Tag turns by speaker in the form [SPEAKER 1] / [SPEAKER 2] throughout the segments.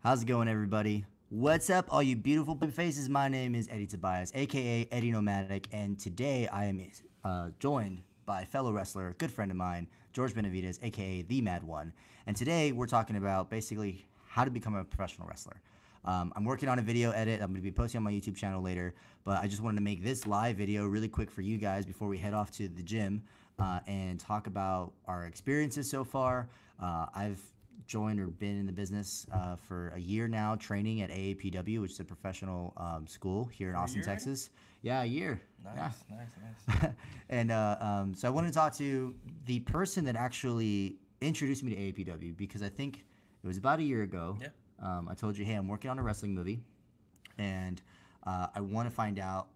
[SPEAKER 1] How's it going, everybody? What's up, all you beautiful faces? My name is Eddie Tobias, a.k.a. Eddie Nomadic, and today I am joined by fellow wrestler, good friend of mine, George Benavides, a.k.a. The Mad One. And today we're talking about basically how to become a professional wrestler. I'm working on a video edit. I'm going to be posting on my YouTube channel later, but I just wanted to make this live video really quick for you guys before we head off to the gym and talk about our experiences so far. I've joined or been in the business for a year now, training at a.a.p.w., which is a professional school here in Austin, Texas. Yeah, a year.
[SPEAKER 2] Nice, yeah. nice.
[SPEAKER 1] And so I wanted to talk to the person that actually introduced me to a.a.p.w. because I think it was about a year ago.
[SPEAKER 2] Yeah.
[SPEAKER 1] I told you, hey, I'm working on a wrestling movie, and I want to find out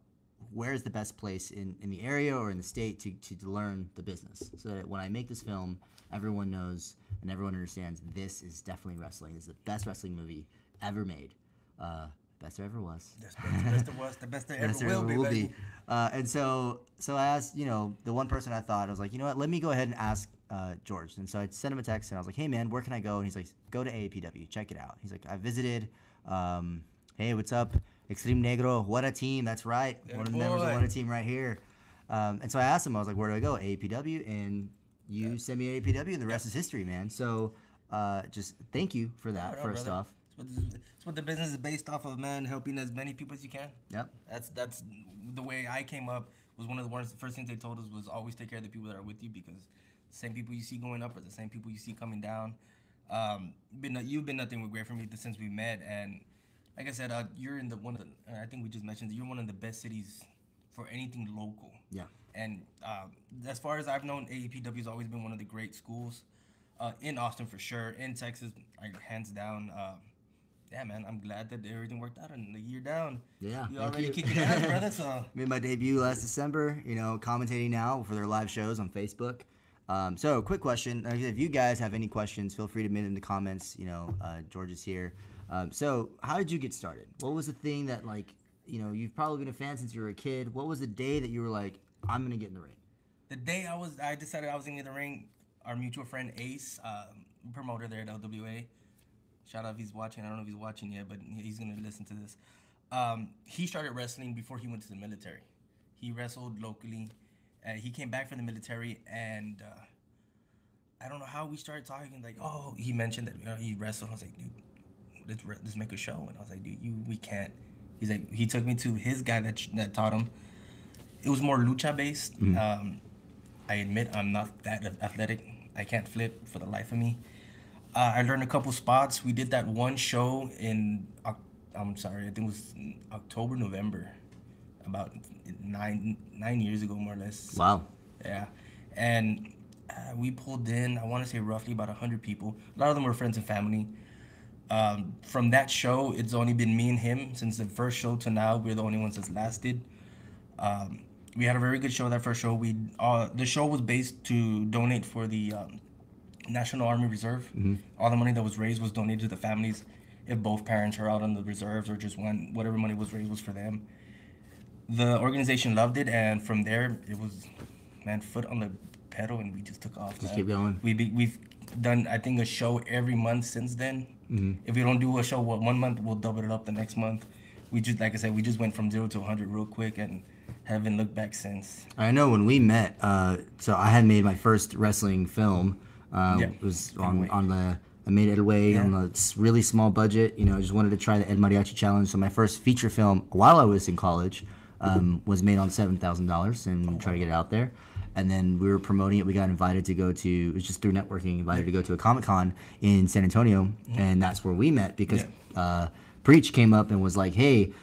[SPEAKER 1] where's the best place in the area or in the state to learn the business, so that when I make this film, everyone knows and everyone understands this is definitely wrestling. This is the best wrestling movie ever made. Best there ever was.
[SPEAKER 2] That's the best there was, the best there ever will be.
[SPEAKER 1] And so I asked, the one person I thought, I was like, you know what, let me go ahead and ask George. And so I sent him a text and I was like, hey man, where can I go? And he's like, go to a.a.p.w, check it out. He's like, I visited. Hey, what's up? Extreme Negro, what a team. That's right.
[SPEAKER 2] Yeah,
[SPEAKER 1] one of the members of What a Team right here. And so I asked him, I was like, where do I go? a.a.p.w. And you sent me a.a.p.w. and the rest is history, man. So just thank you for that, first off.
[SPEAKER 2] It's what the business is based off of, man, helping as many people as you can.
[SPEAKER 1] Yep.
[SPEAKER 2] That's the way I came up. Was one of the first things they told us was always take care of the people that are with you, because the same people you see going up are the same people you see coming down. You've been nothing but great for me since we met, and like I said, you're in I think we just mentioned that you're one of the best cities for anything local.
[SPEAKER 1] Yeah.
[SPEAKER 2] And as far as I've known, a.a.p.w. has always been one of the great schools in Austin for sure, in Texas, hands down. Yeah, man, I'm glad that everything worked out in the year down.
[SPEAKER 1] Yeah,
[SPEAKER 2] you already kicking ass, brother. So
[SPEAKER 1] made my debut last December. Commentating now for their live shows on Facebook. So, quick question: if you guys have any questions, feel free to submit in the comments. George is here. So, how did you get started? What was the thing that, you've probably been a fan since you were a kid. What was the day that you were like, I'm gonna get in the ring?
[SPEAKER 2] The day I decided I was gonna get in the ring, our mutual friend Ace, promoter there at LWA. Shout out if he's watching. I don't know if he's watching yet, but he's gonna listen to this. He started wrestling before he went to the military. He wrestled locally. He came back from the military, and I don't know how we started talking. Like, oh, he mentioned that he wrestled. I was like, dude, let's make a show. And I was like, dude, we can't. He's like, he took me to his guy that taught him. It was more lucha based. Mm-hmm. I admit I'm not that athletic. I can't flip for the life of me. I learned a couple spots. We did that one show in, I think it was October, November, about nine years ago, more or less.
[SPEAKER 1] Wow.
[SPEAKER 2] Yeah. And we pulled in, I want to say roughly about 100 people. A lot of them were friends and family. From that show, it's only been me and him. Since the first show to now, we're the only ones that's lasted. We had a very good show that first show. The show was based to donate for the National Army Reserve. Mm-hmm. All the money that was raised was donated to the families if both parents are out on the reserves, or just one, whatever money was raised was for them. The organization loved it, and from there it was, man, foot on the pedal, and we just took off.
[SPEAKER 1] Just keep going.
[SPEAKER 2] We've done, I think, a show every month since then. Mm-hmm. If we don't do a show one month, we'll double it up the next month. We just, like I said, we just went from 0 to 100 real quick, and haven't looked back since.
[SPEAKER 1] I know when we met, so I had made my first wrestling film. It was I made Ed Way on a really small budget. I just wanted to try the Ed Mariachi Challenge. So my first feature film while I was in college was made on $7,000 and try to get it out there. And then we were promoting it. We got invited to go to, it was just through networking, invited to go to a Comic-Con in San Antonio. Mm-hmm. And that's where we met because Preach came up and was like, hey,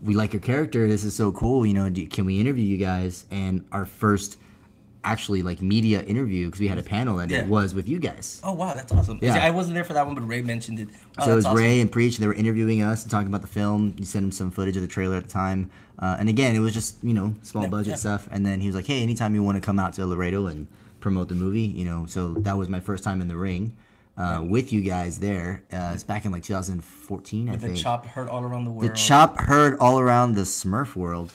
[SPEAKER 1] we like your character. This is so cool. Can we interview you guys? And our first actually media interview, because we had a panel, and it was with you guys.
[SPEAKER 2] Oh wow, that's awesome. Yeah. See, I wasn't there for that one, but Ray mentioned it. Oh,
[SPEAKER 1] so it was awesome. Ray and Preach, and they were interviewing us and talking about the film. You sent him some footage of the trailer at the time, and again, it was just small budget stuff. And then he was like, hey, anytime you want to come out to Laredo and promote the movie, so that was my first time in the ring with you guys there. It's back in 2014, I think.
[SPEAKER 2] The chop heard all around the world.
[SPEAKER 1] The chop heard all around the Smurf world.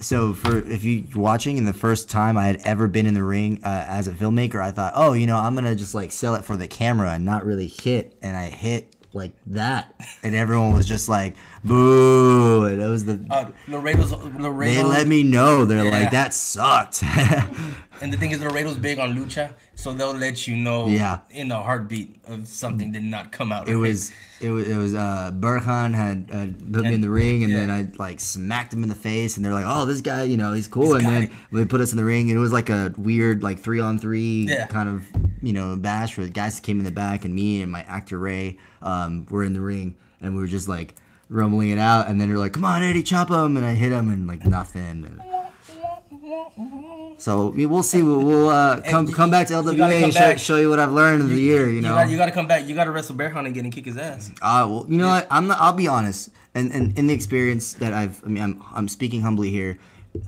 [SPEAKER 1] So if you're watching, and the first time I had ever been in the ring as a filmmaker, I thought, I'm gonna just sell it for the camera and not really hit. And I hit like that, and everyone was just like, boo. And it was
[SPEAKER 2] Laredo's
[SPEAKER 1] they let me know. They're like, that sucked.
[SPEAKER 2] And the thing is, Laredo's big on lucha, so they'll let you know in a heartbeat of something did not come out.
[SPEAKER 1] It was Burkhan had put me in the ring, and then I like smacked him in the face, and they're like, "Oh, this guy, he's cool." And then they put us in the ring, and it was like a weird like 3-on-3 kind of bash where the guys came in the back, and me and my actor Ray were in the ring, and we were just like rumbling it out, and then they're like, "Come on, Eddie, chop him," and I hit him, and like nothing. So we'll see. We'll come back to LWA and show you what I've learned in the year. You
[SPEAKER 2] got to come back. You got to wrestle Bear Hunt again and kick his ass.
[SPEAKER 1] Well, you know what? I'll be honest. And in the experience that I'm speaking humbly here.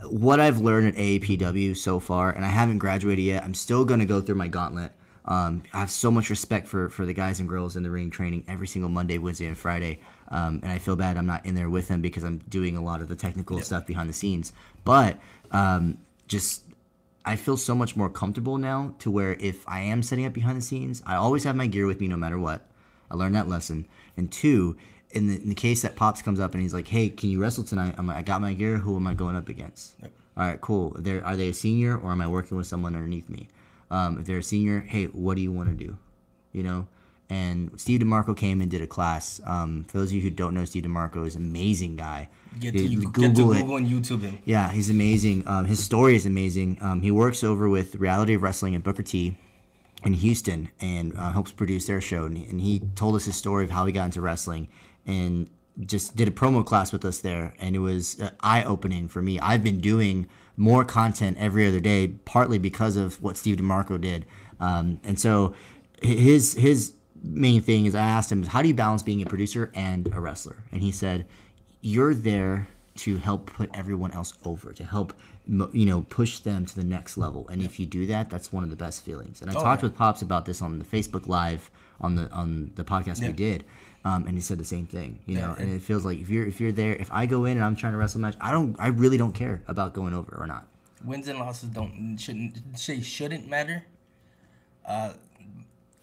[SPEAKER 1] What I've learned at AAPW so far, and I haven't graduated yet. I'm still gonna go through my gauntlet. I have so much respect for the guys and girls in the ring training every single Monday, Wednesday, and Friday. And I feel bad I'm not in there with them because I'm doing a lot of the technical stuff behind the scenes. But I feel so much more comfortable now to where if I am setting up behind the scenes, I always have my gear with me no matter what. I learned that lesson. And two, in the case that Pops comes up and he's like, "Hey, can you wrestle tonight?" I'm like, "I got my gear. Who am I going up against?" Yep. All right, cool. Are they a senior or am I working with someone underneath me? If they're a senior, hey, what do you want to do? And Steve DeMarco came and did a class. For those of you who don't know, Steve DeMarco is an amazing guy.
[SPEAKER 2] Get to Google and YouTube him.
[SPEAKER 1] Yeah, he's amazing. His story is amazing. He works over with Reality of Wrestling and Booker T in Houston and helps produce their show. And he told us his story of how he got into wrestling and just did a promo class with us there. And it was eye-opening for me. I've been doing more content every other day, partly because of what Steve DeMarco did. And so his main thing is I asked him, how do you balance being a producer and a wrestler? And he said, you're there to help put everyone else over, to help push them to the next level. And if you do that, that's one of the best feelings. And I talked with Pops about this on the Facebook Live on the podcast we did. And he said the same thing, and it feels like if you're there, if I go in and I'm trying to wrestle a match, I really don't care about going over or not.
[SPEAKER 2] Wins and losses shouldn't matter.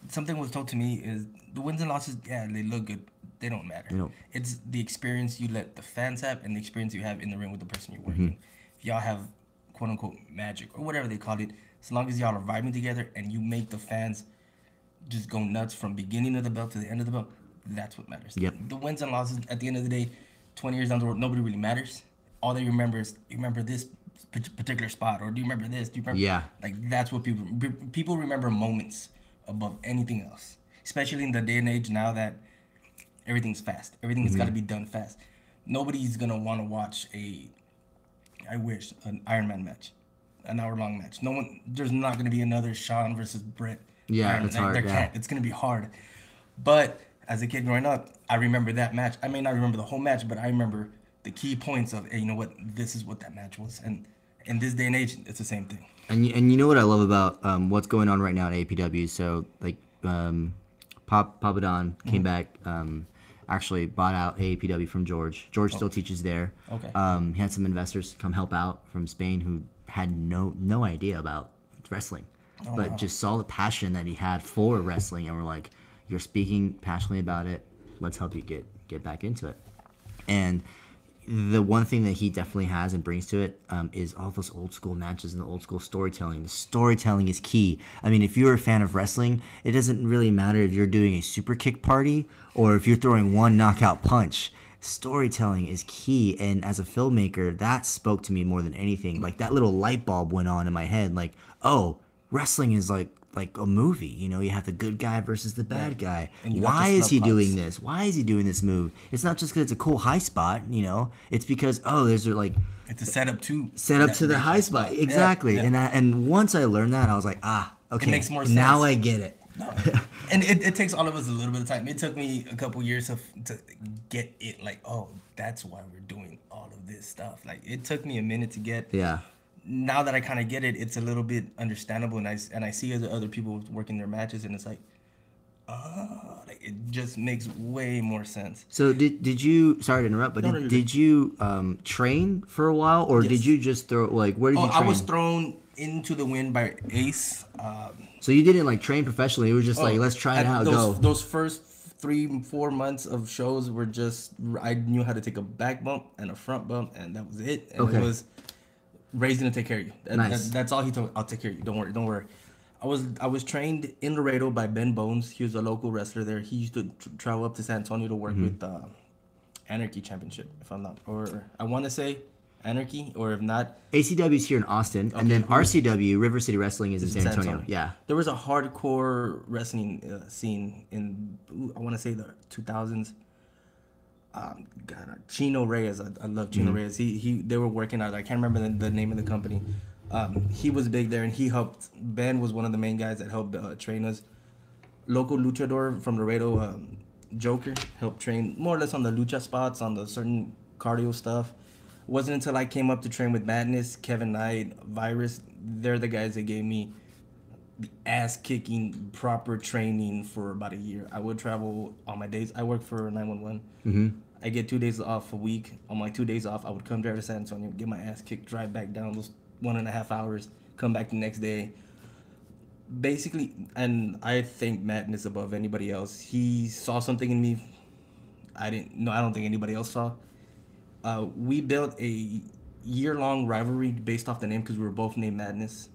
[SPEAKER 2] Something was told to me is the wins and losses, they look good. They don't matter. It's the experience you let the fans have and the experience you have in the ring with the person you're working. If y'all have quote unquote magic or whatever they call it, as long as y'all are vibing together and you make the fans just go nuts from beginning of the belt to the end of the belt, that's what matters.
[SPEAKER 1] Yep.
[SPEAKER 2] The wins and losses at the end of the day, 20 years down the road, nobody really matters. All they remember is you remember this particular spot, or do you remember this? Do you remember?
[SPEAKER 1] Yeah.
[SPEAKER 2] Like that's what people remember moments above anything else. Especially in the day and age now that everything's fast. Everything has got to be done fast. Nobody's gonna want to watch an Iron Man match, an hour-long match. No one. There's not gonna be another Shawn versus Brett.
[SPEAKER 1] Yeah, it's hard.
[SPEAKER 2] It's gonna be hard. But as a kid growing up, I remember that match. I may not remember the whole match, but I remember the key points of, hey, you know what, this is what that match was. And in this day and age, it's the same thing.
[SPEAKER 1] And you know what I love about what's going on right now at APW? So like Papa Don came back. Actually bought out AAPW from George. George still teaches there.
[SPEAKER 2] Okay.
[SPEAKER 1] He had some investors come help out from Spain who had no idea about wrestling, but just saw the passion that he had for wrestling, and were like, "You're speaking passionately about it. Let's help you get back into it." And the one thing that he definitely has and brings to it is all those old school matches and the old school storytelling. The storytelling is key. I mean, if you're a fan of wrestling, it doesn't really matter if you're doing a super kick party or if you're throwing one knockout punch. Storytelling is key. And as a filmmaker, that spoke to me more than anything. Like that little light bulb went on in my head. Like, oh, wrestling is like a movie. You have the good guy versus the bad guy. Why is he doing this? Why is he doing this move? It's not just because it's a cool high spot, It's because, there's like...
[SPEAKER 2] It's a setup
[SPEAKER 1] to the high spot. Exactly. Yeah. And once I learned that, I was like, okay.
[SPEAKER 2] It makes more sense.
[SPEAKER 1] Now I get it.
[SPEAKER 2] No. And it takes all of us a little bit of time. It took me a couple years to get it, like, oh, that's why we're doing all of this stuff. Like, it took me a minute to get...
[SPEAKER 1] Yeah.
[SPEAKER 2] Now that I kind of get it, it's a little bit understandable, and I see other people working their matches, and it's like, like it just makes way more sense.
[SPEAKER 1] So did you? Sorry to interrupt, but did you train for a while, or did you just throw where did you train?
[SPEAKER 2] I was thrown into the wind by Ace.
[SPEAKER 1] So you didn't train professionally. It was just like, let's try it out, go.
[SPEAKER 2] Those first 3-4 months of shows were just I knew how to take a back bump and a front bump, and that was it. And
[SPEAKER 1] Okay.
[SPEAKER 2] it was Ray's gonna take care of you.
[SPEAKER 1] Nice.
[SPEAKER 2] That's all he told me. I'll take care of you. Don't worry. Don't worry. I was trained in Laredo by Ben Bones. He was a local wrestler there. He used to travel up to San Antonio to work with Anarchy Championship, if I'm not, or I want to say Anarchy, or if not,
[SPEAKER 1] ACW is here in Austin, and then RCW, River City Wrestling, is in San Antonio. Yeah.
[SPEAKER 2] There was a hardcore wrestling scene in, I want to say the 2000s. Chino Reyes. I love Chino Reyes. They were working out. I can't remember the name of the company. He was big there, and he helped. Ben was one of the main guys that helped train us. Local luchador from Laredo, Joker, helped train more or less on the lucha spots, on the certain cardio stuff. It wasn't until I came up to train with Madness, Kevin Knight, Virus. They're the guys that gave me the ass-kicking proper training for about a year. I would travel on my days. I work for 911. I get 2 days off a week. On my 2 days off, I would come drive to San Antonio, get my ass kicked, drive back down those 1.5 hours, come back the next day. Basically, and I think Madness above anybody else. He saw something in me I don't think anybody else saw. We built a year-long rivalry based off the name because we were both named Madness.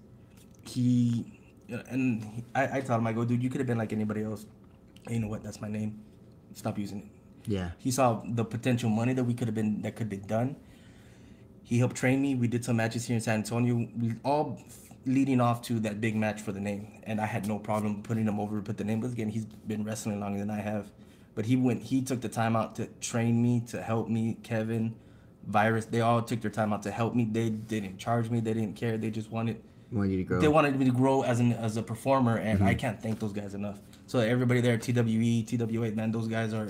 [SPEAKER 2] I told him, I go, dude, you could have been like anybody else. And you know what? That's my name. Stop using it.
[SPEAKER 1] Yeah.
[SPEAKER 2] He saw the potential money that could be done. He helped train me. We did some matches here in San Antonio. We all leading off to that big match for the name, and I had no problem putting him over to put the name. But again, he's been wrestling longer than I have. But he took the time out to train me, to help me. Kevin, Virus, they all took their time out to help me. They didn't charge me. They didn't care. They just wanted
[SPEAKER 1] you to grow.
[SPEAKER 2] They wanted me to grow as a performer, and I can't thank those guys enough. So everybody there, TWE, TWA, man, those guys are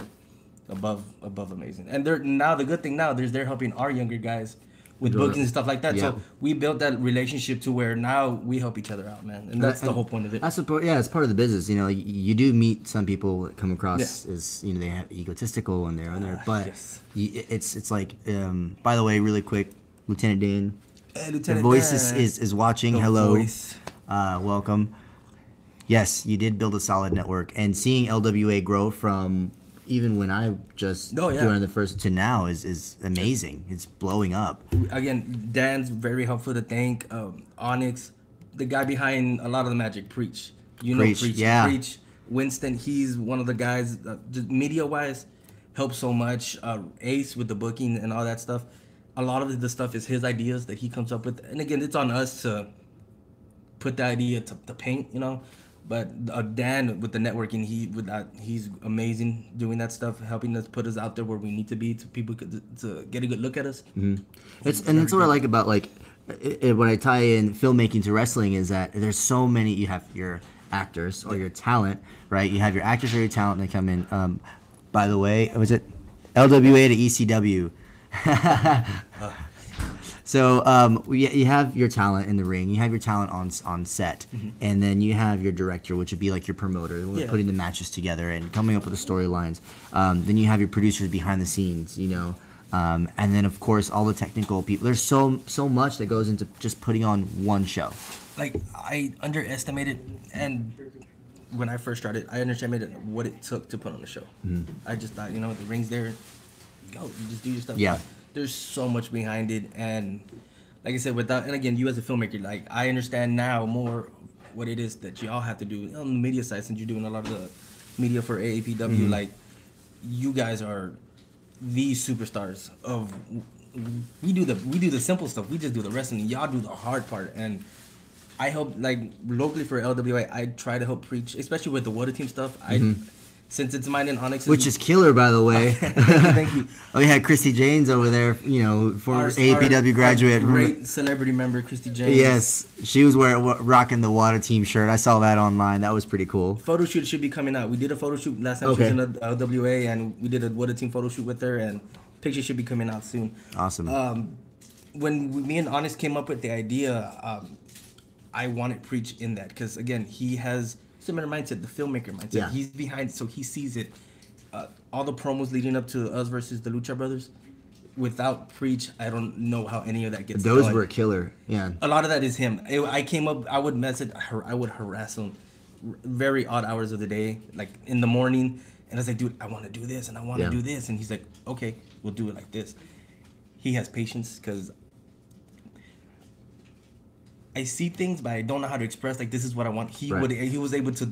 [SPEAKER 2] above amazing. And the good thing now, they're helping our younger guys with bookings and stuff like that. Yeah. So we built that relationship to where now we help each other out, man. And that's the whole point of it.
[SPEAKER 1] It's part of the business. You know, you do meet some people that come across as, you know, they have egotistical and they're on there, but it's like, by the way, really quick, Lieutenant Dan. Hey, Lieutenant the voice is watching. Hello. Welcome. Yes, you did build a solid network, and seeing LWA grow from even when I just joined the first to now is amazing. It's blowing up.
[SPEAKER 2] Again, Dan's very helpful to thank. Onyx, the guy behind a lot of the magic, Preach. Preach.
[SPEAKER 1] Yeah.
[SPEAKER 2] Preach. Winston, he's one of the guys, just media-wise, helps so much. Ace with the booking and all that stuff. A lot of the stuff is his ideas that he comes up with. And again, it's on us to put the idea to paint, you know. But Dan with the networking, he's amazing doing that stuff, helping us put us out there where we need to be, to people to get a good look at us.
[SPEAKER 1] Mm-hmm. That's what I like about when I tie in filmmaking to wrestling is that there's so many. You have your actors or your talent, right? You have your actors or your talent, and they come in. By the way, was it LWA to ECW? So you have your talent in the ring, you have your talent on set, and then you have your director, which would be like your promoter, putting the matches together and coming up with the storylines. Then you have your producers behind the scenes, you know, and then of course all the technical people. There's so much that goes into just putting on one show.
[SPEAKER 2] Like I underestimated, and when I first started, I underestimated what it took to put on a show. I just thought, you know, the ring's there, go, you just do your stuff.
[SPEAKER 1] Yeah.
[SPEAKER 2] There's so much behind it, and like I said, and again, you as a filmmaker, like I understand now more what it is that y'all have to do on the media side, since you're doing a lot of the media for AAPW. Like, you guys are the superstars of. We do the simple stuff. We just do the wrestling. Y'all do the hard part, and I help, like, locally for LWA. I try to help preach, especially with the water team stuff. Since it's mine and Onyx,
[SPEAKER 1] which is killer, by the way.
[SPEAKER 2] Thank you.
[SPEAKER 1] Oh, you had Christy Janes over there, you know, former AAPW graduate.
[SPEAKER 2] Our great celebrity member, Christy Janes.
[SPEAKER 1] Yes, she was rocking the water team shirt. I saw that online. That was pretty cool.
[SPEAKER 2] Photo shoot should be coming out. We did a photo shoot last time she was in the LWA, and we did a water team photo shoot with her, and pictures should be coming out soon.
[SPEAKER 1] Awesome.
[SPEAKER 2] When me and Onyx came up with the idea, I wanted Preach in that because, again, he has similar mindset, the filmmaker mindset. Yeah. He's behind it, so he sees it. All the promos leading up to us versus the Lucha Brothers, without Preach, I don't know how any of that gets done.
[SPEAKER 1] Those were killer. Yeah.
[SPEAKER 2] A lot of that is him. I came up, I would harass him very odd hours of the day, like in the morning. And I was like, dude, I want to do this and I want to do this. And he's like, okay, we'll do it like this. He has patience because I see things, but I don't know how to express. Like, this is what I want. He was able to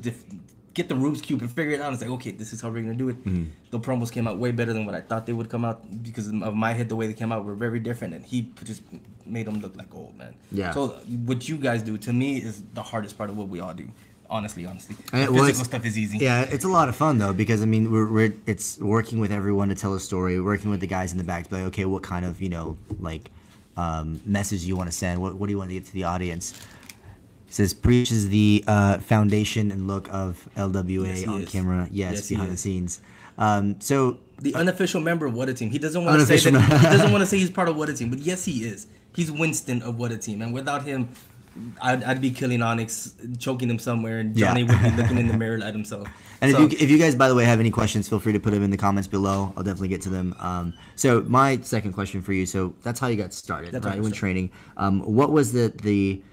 [SPEAKER 2] get the Rubik's Cube and figure it out. It's like, okay, this is how we're gonna do it. The promos came out way better than what I thought they would come out because of my head. The way they came out were very different, and he just made them look like gold, man.
[SPEAKER 1] Yeah.
[SPEAKER 2] So what you guys do to me is the hardest part of what we all do. Honestly,
[SPEAKER 1] and,
[SPEAKER 2] the physical stuff is easy.
[SPEAKER 1] Yeah, it's a lot of fun though because I mean it's working with everyone to tell a story, working with the guys in the back to be like, okay, what kind of message you want to send? What do you want to get to the audience? It says preaches the foundation and look of LWA on camera. Yes, behind the scenes. So
[SPEAKER 2] the unofficial member of What a Team. He doesn't want to say that. He doesn't want to say he's part of What a Team, but yes, he is. He's Winston of What a Team, and without him, I'd be killing Onyx, choking him somewhere, and Johnny would be looking in the mirror at himself.
[SPEAKER 1] And if you guys, by the way, have any questions, feel free to put them in the comments below. I'll definitely get to them. So my second question for you. So that's how you got started, right? When training. What was the day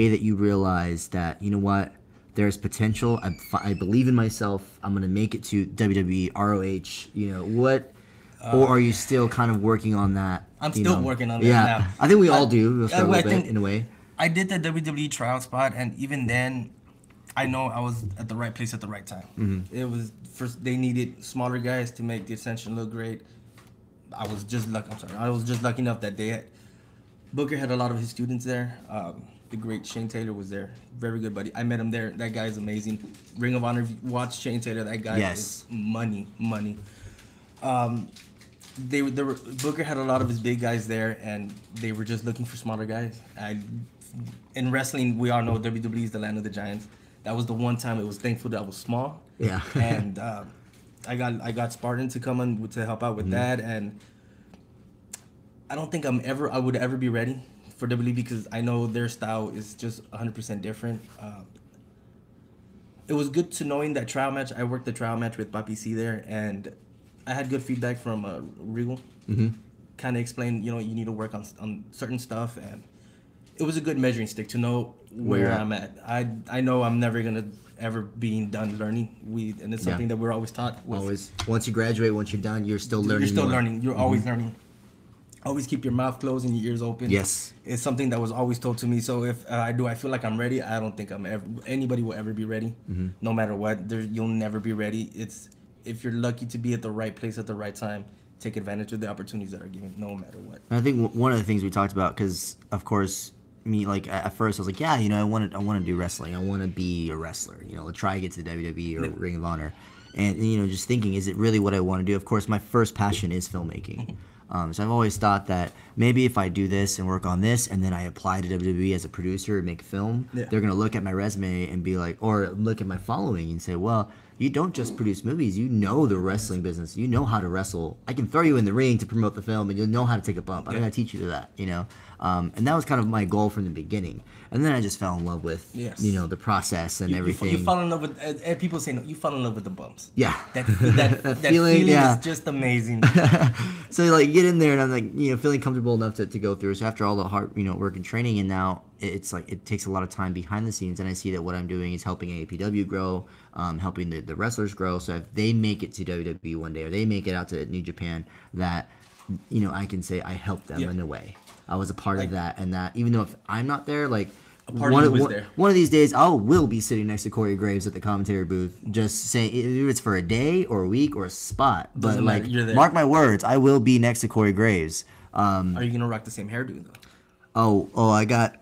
[SPEAKER 1] that you realized that, you know what, there's potential, I believe in myself, I'm gonna make it to WWE, ROH, what, or are you still kind of working on that?
[SPEAKER 2] I'm still working on that now.
[SPEAKER 1] I think we all do a little bit in a way.
[SPEAKER 2] I did the WWE trial spot, and even then, I know I was at the right place at the right time. It was first, they needed smaller guys to make the Ascension look great. I was just lucky enough that Booker had a lot of his students there. The great Shane Taylor was there. Very good buddy. I met him there. That guy is amazing. Ring of Honor, watch Shane Taylor. That guy is money. Booker had a lot of his big guys there, and they were just looking for smaller guys. In wrestling, we all know WWE is the land of the giants. That was the one time it was thankful that I was small.
[SPEAKER 1] Yeah.
[SPEAKER 2] And I got Spartan to come in to help out with that, and I don't think I would ever be ready for WWE because I know their style is just 100% different. It was good to knowing that trial match. I worked the trial match with Papi C there, and I had good feedback from Regal. Kind of explained, you need to work on certain stuff, and it was a good measuring stick to know where I'm at. I know I'm never gonna ever being done learning. And it's something that we're always taught.
[SPEAKER 1] Always, once you graduate, once you're done, you're still learning.
[SPEAKER 2] You're still learning. You're always learning. Always keep your mouth closed and your ears open.
[SPEAKER 1] Yes.
[SPEAKER 2] It's something that was always told to me. So if I feel like I'm ready, I don't think anybody will ever be ready. No matter what, you'll never be ready. If you're lucky to be at the right place at the right time, take advantage of the opportunities that are given, no matter what.
[SPEAKER 1] And I think one of the things we talked about, because of course, me, like at first I was like, yeah, I want to do wrestling. I want to be a wrestler. Try to get to the WWE or Ring of Honor, and just thinking, is it really what I want to do? Of course, my first passion is filmmaking. So I've always thought that maybe if I do this and work on this and then I apply to WWE as a producer and make a film, they're going to look at my resume and be like, or look at my following and say, well, you don't just produce movies, you know the wrestling business, you know how to wrestle. I can throw you in the ring to promote the film and you'll know how to take a bump. I'm going to teach you that, and that was kind of my goal from the beginning. And then I just fell in love with, the process and everything.
[SPEAKER 2] You fall in love with, people say, no, you fall in love with the bumps.
[SPEAKER 1] Yeah.
[SPEAKER 2] That feeling is just amazing.
[SPEAKER 1] So like get in there and I'm like, feeling comfortable enough to go through. So after all the hard, work and training, and now it's like, it takes a lot of time behind the scenes. And I see that what I'm doing is helping APW grow, helping the wrestlers grow. So if they make it to WWE one day, or they make it out to New Japan, that, I can say I helped them in a way. I was a part of that, and that even though if I'm not there, like one of these days I will be sitting next to Corey Graves at the commentary booth, just saying if it's for a day or a week or a spot. But like, mark my words, I will be next to Corey Graves.
[SPEAKER 2] Are you gonna rock the same hairdo though?
[SPEAKER 1] I got.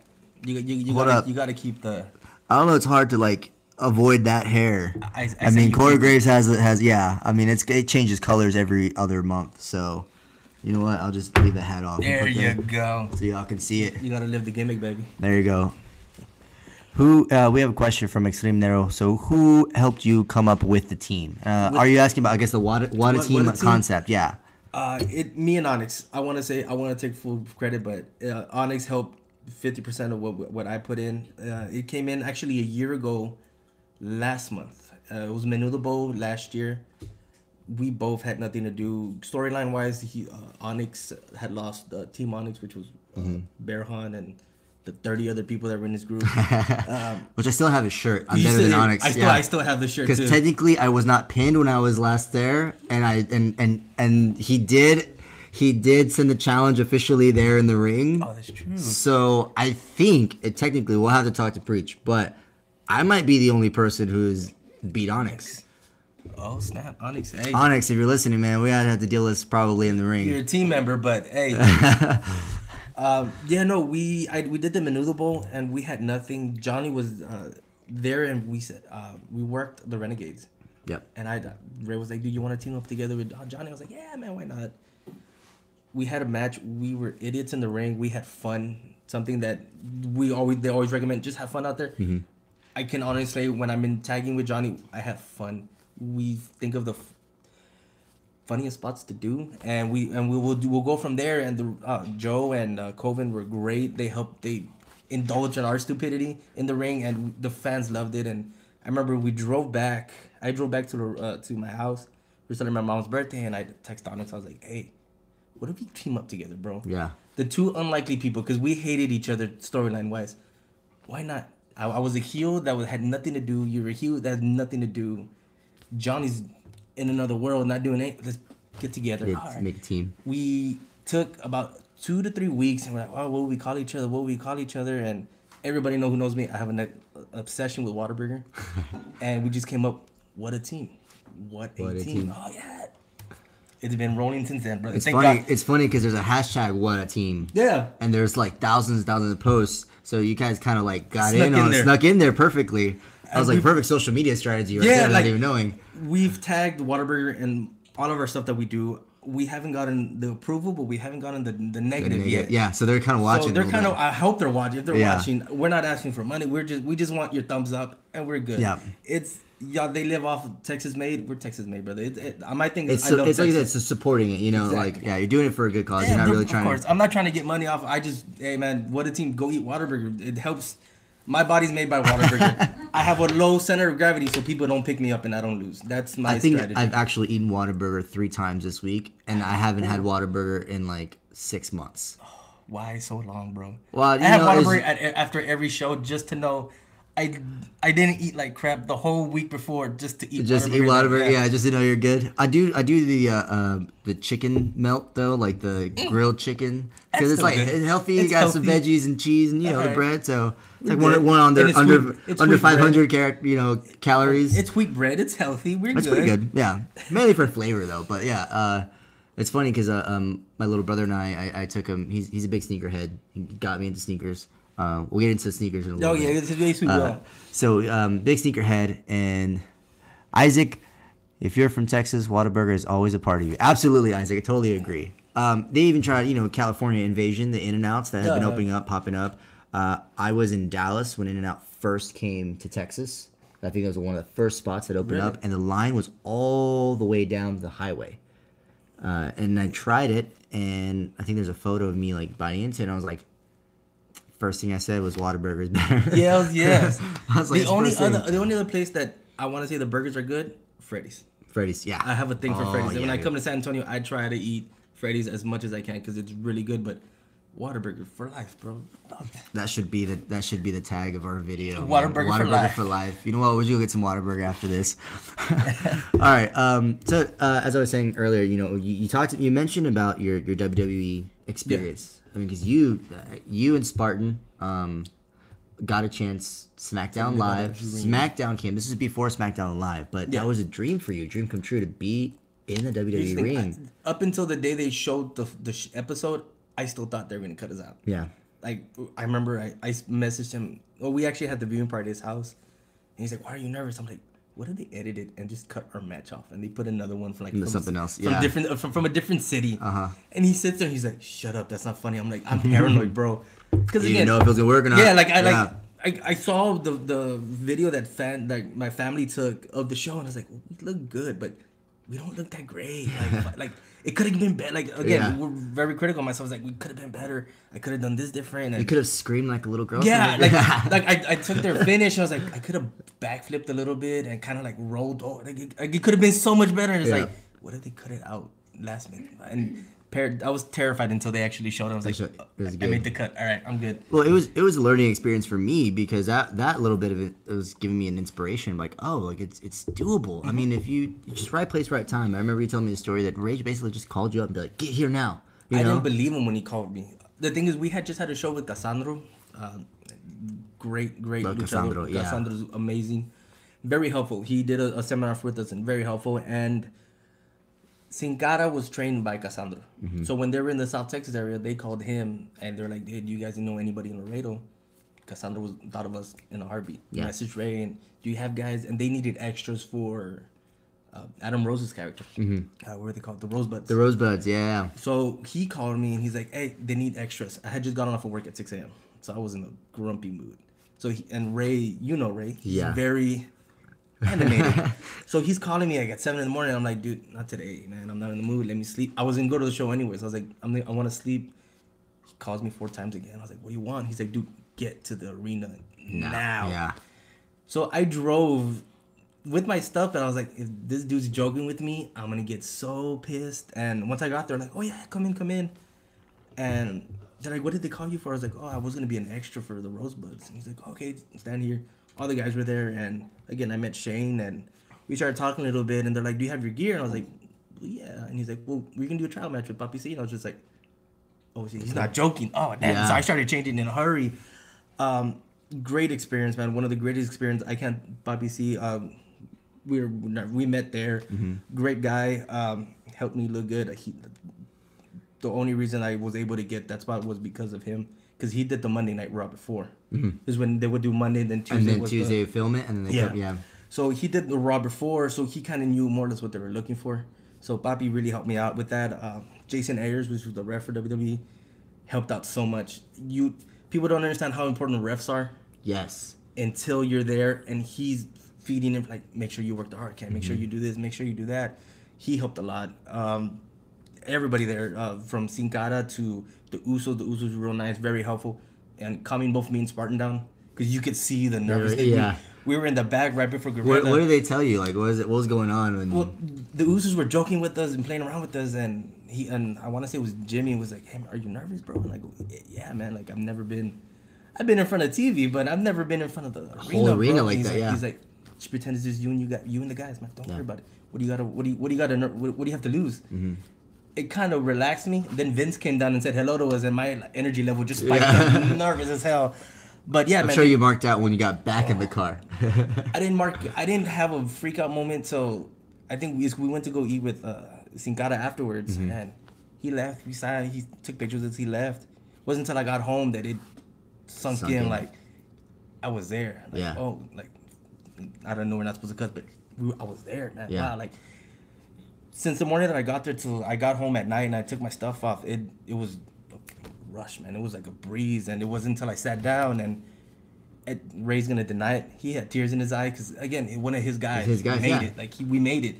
[SPEAKER 2] You gotta keep the.
[SPEAKER 1] I don't know. It's hard to like avoid that hair. I mean, Corey Graves has yeah. I mean, it changes colors every other month, so. You know what? I'll just leave the hat off.
[SPEAKER 2] There you go.
[SPEAKER 1] So y'all can see it.
[SPEAKER 2] You gotta live the gimmick, baby.
[SPEAKER 1] There you go. We have a question from Extreme Nero. So who helped you come up with the team? Are you asking about, I guess, the what a team concept? Yeah.
[SPEAKER 2] Me and Onyx. I want to take full credit, but Onyx helped 50% of what I put in. It came in actually a year ago, last month. It was Menudo Bowl last year. We both had nothing to do storyline wise. Onyx had lost Team Onyx, which was Bearhan and the 30 other people that were in this group.
[SPEAKER 1] Which I still have his shirt. I'm better than Onyx.
[SPEAKER 2] I still have the shirt too.
[SPEAKER 1] Because technically, I was not pinned when I was last there, and he did send the challenge officially there in the ring.
[SPEAKER 2] Oh, that's true.
[SPEAKER 1] So I think technically we'll have to talk to Preach, but I might be the only person who's beat Onyx.
[SPEAKER 2] Oh snap, Onyx! Hey,
[SPEAKER 1] Onyx, if you're listening, man, we gotta have to deal with this probably in the ring.
[SPEAKER 2] you're a team member, but hey. Yeah, no, we did the Menudo Bowl and we had nothing. Johnny was there and we said we worked the Renegades.
[SPEAKER 1] Yep.
[SPEAKER 2] And Ray was like, "Dude, you want to team up together with Johnny?" I was like, "Yeah, man, why not?" We had a match. We were idiots in the ring. We had fun. Something that they always recommend. Just have fun out there.
[SPEAKER 1] Mm-hmm.
[SPEAKER 2] I can honestly say when I'm in tagging with Johnny, I have fun. We think of the funniest spots to do, and we'll go from there. And Joe and Coven were great. They indulged in our stupidity in the ring, and the fans loved it. And I remember we drove back. I drove back to my house. We were celebrating my mom's birthday, and I texted Onyx. I was like, "Hey, what if we team up together, bro?"
[SPEAKER 1] Yeah.
[SPEAKER 2] The two unlikely people, because we hated each other storyline wise. Why not? I was a heel that had nothing to do. You're a heel that had nothing to do. Johnny's in another world, not doing anything. Let's get together.
[SPEAKER 1] Let's make a team.
[SPEAKER 2] We took about 2 to 3 weeks, and we're like, "Oh, what will we call each other? What will we call each other?" And everybody who knows me, I have an obsession with Whataburger, and we just came up, "What a team! What a team! Oh yeah." It's been rolling since then, brother.
[SPEAKER 1] It's funny. It's funny because there's a hashtag "What a Team."
[SPEAKER 2] Yeah.
[SPEAKER 1] And there's like thousands and thousands of posts. So you guys kind of like snuck in there perfectly. I was like, perfect social media strategy right there, not even knowing.
[SPEAKER 2] We've tagged Whataburger in all of our stuff that we do. We haven't gotten the approval, but we haven't gotten the negative yet.
[SPEAKER 1] Yeah, so they're kind of watching.
[SPEAKER 2] So they're kind of. I hope they're watching. If they're watching, we're not asking for money. We just want your thumbs up, and we're good.
[SPEAKER 1] Yeah.
[SPEAKER 2] They live off of Texas made. We're Texas made, brother. My thing is,
[SPEAKER 1] it's like it's just supporting it, you know.
[SPEAKER 2] Exactly.
[SPEAKER 1] Like, you're doing it for a good cause. You're not really trying.
[SPEAKER 2] Of course, I'm not trying to get money off. Hey man, what a team! Go eat Whataburger. It helps. My body's made by Whataburger. I have a low center of gravity, so people don't pick me up and I don't lose. That's my strategy.
[SPEAKER 1] I've actually eaten Whataburger 3 times this week, and I haven't had Whataburger in like 6 months.
[SPEAKER 2] Why so long, bro?
[SPEAKER 1] Well,
[SPEAKER 2] I have Whataburger after every show just to know I didn't eat like crap the whole week before just to eat.
[SPEAKER 1] Just eat Whataburger, yeah, just to know you're good. I do the chicken melt though, like the grilled chicken, because it's like it's healthy. You got some veggies and cheese and the bread, so it's like one on there under 500 calories.
[SPEAKER 2] It's wheat bread. It's healthy.
[SPEAKER 1] It's pretty good. Yeah, mainly for flavor though. But yeah, it's funny because my little brother and I took him. He's a big sneakerhead. He got me into sneakers. We'll get into sneakers in a little bit.
[SPEAKER 2] Oh yeah, it's really sweet.
[SPEAKER 1] So big sneakerhead, and Isaac, if you're from Texas, Whataburger is always a part of you. Absolutely, Isaac. I totally agree. They even tried, California Invasion, the In-N-Outs that have been popping up. I was in Dallas when In-N-Out first came to Texas. I think it was one of the first spots that opened up, and the line was all the way down the highway. And I tried it, and I think there's a photo of me like biting into it, and I was like, first thing I said was Whataburger is better.
[SPEAKER 2] Yes.
[SPEAKER 1] I was like,
[SPEAKER 2] the only other place that I want to say the burgers are good, Freddy's.
[SPEAKER 1] Freddy's, yeah.
[SPEAKER 2] I have a thing for Freddy's. And when I come to San Antonio, I try to eat Freddy's as much as I can because it's really good. But Whataburger for life, bro.
[SPEAKER 1] That should be the tag of our video.
[SPEAKER 2] Whataburger
[SPEAKER 1] for life. You know what? We'll go get some Whataburger after this. All right. So as I was saying earlier, you mentioned about your WWE experience. Yeah. I mean, because you and Spartan got a chance. SmackDown Live. SmackDown came. This is before SmackDown Live, but that was a dream for you. Dream come true to be in the WWE ring.
[SPEAKER 2] Up until the day they showed the episode, I still thought they were going to cut us out.
[SPEAKER 1] Yeah.
[SPEAKER 2] Like, I remember I messaged him. Well, we actually had the viewing party at his house. And he's like, "Why are you nervous?" I'm like, what if they edited and just cut our match off and they put another one from
[SPEAKER 1] something else,
[SPEAKER 2] from a different city? And he sits there and he's like, "Shut up, that's not funny." I'm like, I'm paranoid, bro. Because
[SPEAKER 1] you didn't know if it was gonna work or not.
[SPEAKER 2] Yeah, I saw the video that my family took of the show and I was like, well, we look good, but we don't look that great. Like it could have been better. Like again, we're very critical of myself. I was like, we could have been better. I could have done this different. And
[SPEAKER 1] you could have screamed like a little girl.
[SPEAKER 2] Yeah, I took their finish and I was like, I could have backflipped a little bit and kind of like rolled. Like it could have been so much better. And it's like, what if they cut it out last minute? And I was terrified until they actually showed. I was like,
[SPEAKER 1] It was
[SPEAKER 2] I
[SPEAKER 1] good.
[SPEAKER 2] made the cut. All right, I'm good.
[SPEAKER 1] Well, it was a learning experience for me because that little bit of it was giving me an inspiration. Like, oh, like it's doable. I mean, if you just right place, right time. I remember you telling me the story that Rage basically just called you up and be like, get here now. You
[SPEAKER 2] I
[SPEAKER 1] know?
[SPEAKER 2] didn't believe him when he called me. The thing is, we had just had a show with Cassandro. Great
[SPEAKER 1] Love
[SPEAKER 2] luchador.
[SPEAKER 1] Cassandro, yeah.
[SPEAKER 2] Cassandro's amazing. Very helpful. He did a seminar with us and very helpful. And Sin Cara was trained by Cassandro. So when they were in the South Texas area, they called him and they're like, "Hey, do you guys know anybody in Laredo?" Cassandro thought of us in a heartbeat.
[SPEAKER 1] Yeah.
[SPEAKER 2] Message Ray and do you have guys? And they needed extras for Adam Rose's character. What are they called? The Rosebuds.
[SPEAKER 1] The Rosebuds, yeah.
[SPEAKER 2] So he called me and he's like, "Hey, they need extras." I had just gotten off of work at 6 a.m. So I was in a grumpy mood. So and Ray, you know Ray, he's
[SPEAKER 1] Yeah.
[SPEAKER 2] very animated. So he's calling me like at 7 in the morning. I'm like, dude, not today, man. I'm not in the mood. Let me sleep. I was gonna go to the show anyways. I was like, I want to sleep. He calls me 4 times again. I was like, what do you want? He's like, dude, get to the arena now.
[SPEAKER 1] Yeah.
[SPEAKER 2] So I drove with my stuff, and I was like, if this dude's joking with me, I'm gonna get so pissed. And once I got there, I'm like, oh yeah, come in. And they're like, what did they call you for? I was like, oh, I was gonna be an extra for the Rosebuds. And he's like, okay, stand here. All the guys were there, and again, I met Shane, and we started talking a little bit. And they're like, do you have your gear? And I was like, well, yeah. And he's like, well, we're gonna do a trial match with Papi C. And I was just like, oh, he's not joking. Oh, damn.
[SPEAKER 1] Yeah.
[SPEAKER 2] So I started changing in a hurry. Great experience, man. One of the greatest experiences. I can't Papi C. We met there. Great guy. Helped me look good. The only reason I was able to get that spot was because of him. Because he did the Monday Night Raw before. Is when they would do Monday, then Tuesday.
[SPEAKER 1] And then
[SPEAKER 2] was
[SPEAKER 1] Tuesday would film it, and then they yeah.
[SPEAKER 2] So he did the Raw before, so he kind of knew more or less what they were looking for. So Papi really helped me out with that. Jason Ayers, which was the ref for WWE, helped out so much. People don't understand how important the refs are.
[SPEAKER 1] Yes.
[SPEAKER 2] Until you're there, and he's feeding him like, make sure you work the hard cam, make sure you do this, make sure you do that. He helped a lot. Everybody there, from Sin Cara to the Usos were real nice, very helpful, and calming both me and Spartan down because you could see the nervousness.
[SPEAKER 1] Yeah.
[SPEAKER 2] We were in the back right before Gorilla.
[SPEAKER 1] What did they tell you? Like, what was going on?
[SPEAKER 2] Well, the Usos were joking with us and playing around with us, and I want to say it was Jimmy was like, "Hey, are you nervous, bro?" And I go, "Yeah, man. Like, I've been in front of TV, but I've never been in front of the
[SPEAKER 1] whole arena
[SPEAKER 2] bro."
[SPEAKER 1] like that." Yeah.
[SPEAKER 2] He's like, "Just pretend it's just you and the guys, man. Don't worry about it. What do you have to lose?" It kind of relaxed me. Then Vince came down and said hello to us, and my energy level just spiked. I'm nervous as hell. But yeah,
[SPEAKER 1] I'm
[SPEAKER 2] man.
[SPEAKER 1] sure you marked out when you got back in the car.
[SPEAKER 2] I didn't have a freak out moment. So I think we went to go eat with Sin Cara afterwards, and he left. He took pictures as he left. It wasn't until I got home that it sunk in. Like I was there. Like,
[SPEAKER 1] Yeah.
[SPEAKER 2] Oh, like I don't know, we're not supposed to cut, but I was there, man.
[SPEAKER 1] Yeah.
[SPEAKER 2] Wow, like since the morning that I got there till I got home at night and I took my stuff off, it was a rush, man. It was like a breeze, and it wasn't until I sat down and Ray's gonna deny it. He had tears in his eye because again, one of his guys, made it. Like we made it,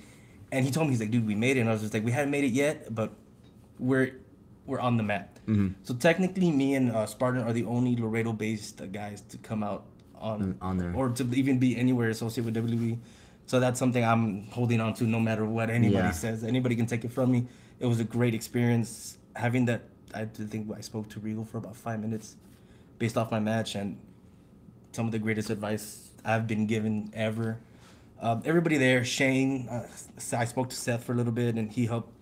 [SPEAKER 2] and he told me, he's like, "Dude, we made it." And I was just like, "We haven't made it yet, but we're on the map." So technically, me and Spartan are the only Laredo-based guys to come out on there, or to even be anywhere associated with WWE. So that's something I'm holding on to no matter what anybody says. Anybody can take it from me. It was a great experience having that. I think I spoke to Regal for about 5 minutes based off my match, and some of the greatest advice I've been given ever. Everybody there, Shane, I spoke to Seth for a little bit, and he helped.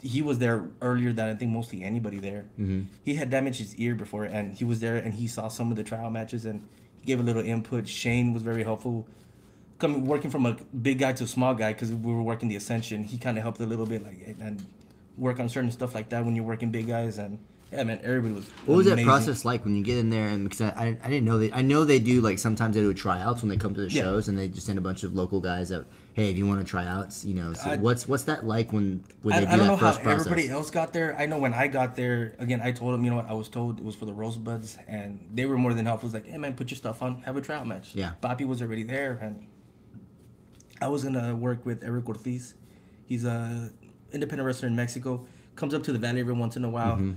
[SPEAKER 2] He was there earlier than I think mostly anybody there. He had damaged his ear before, and he was there, and he saw some of the trial matches, and he gave a little input. Shane was very helpful. Working from a big guy to a small guy, because we were working the Ascension, he kind of helped a little bit, like, and work on certain stuff like that when you're working big guys. And yeah, man, everybody was
[SPEAKER 1] What was
[SPEAKER 2] amazing.
[SPEAKER 1] that process like when you get in there? And because I didn't know I know they do, like, sometimes they do tryouts when they come to the shows, and they just send a bunch of local guys out. Hey, if you want to try outs, so what's that like when they do that first process? I don't know how
[SPEAKER 2] everybody else got there. I know when I got there, again, I told them, you know what, I was told it was for the Rosebuds, and they were more than helpful. It was like, hey man, put your stuff on, have a trial match.
[SPEAKER 1] Yeah.
[SPEAKER 2] Papi was already there, and I was gonna work with Eric Ortiz. He's a independent wrestler in Mexico. Comes up to the valley every once in a while.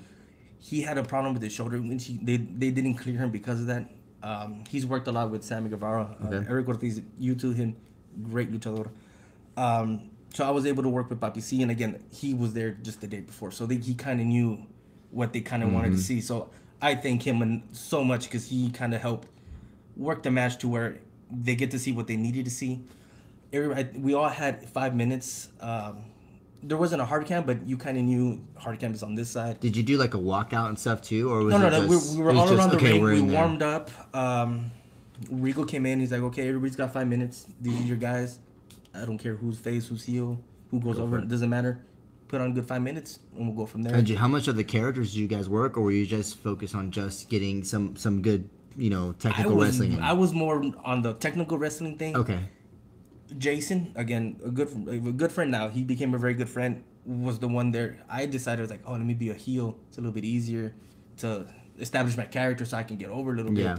[SPEAKER 2] He had a problem with his shoulder, which they didn't clear him because of that. He's worked a lot with Sammy Guevara. Eric Ortiz, you to him, great luchador. So I was able to work with Papi C, and again, he was there just the day before, so he kind of knew what they kind of wanted to see. So I thank him so much because he kind of helped work the match to where they get to see what they needed to see. We all had 5 minutes. There wasn't a hard cam, but you kind of knew hard cam is on this side.
[SPEAKER 1] Did you do like a walkout and stuff too, or was
[SPEAKER 2] No,
[SPEAKER 1] it just,
[SPEAKER 2] we were all around the ring. We
[SPEAKER 1] in there.
[SPEAKER 2] warmed up. Rico came in. He's like, okay, everybody's got 5 minutes. These are your guys. I don't care who's face, who's heel, who goes over. It doesn't matter. Put on a good 5 minutes, and we'll go from there.
[SPEAKER 1] How much of the characters did you guys work, or were you just focused on just getting some good, technical wrestling in?
[SPEAKER 2] I was more on the technical wrestling thing.
[SPEAKER 1] Okay.
[SPEAKER 2] Jason, again, a good friend now. He became a very good friend. Was the one there. I decided, I was like, oh, let me be a heel. It's a little bit easier to establish my character so I can get over a little bit.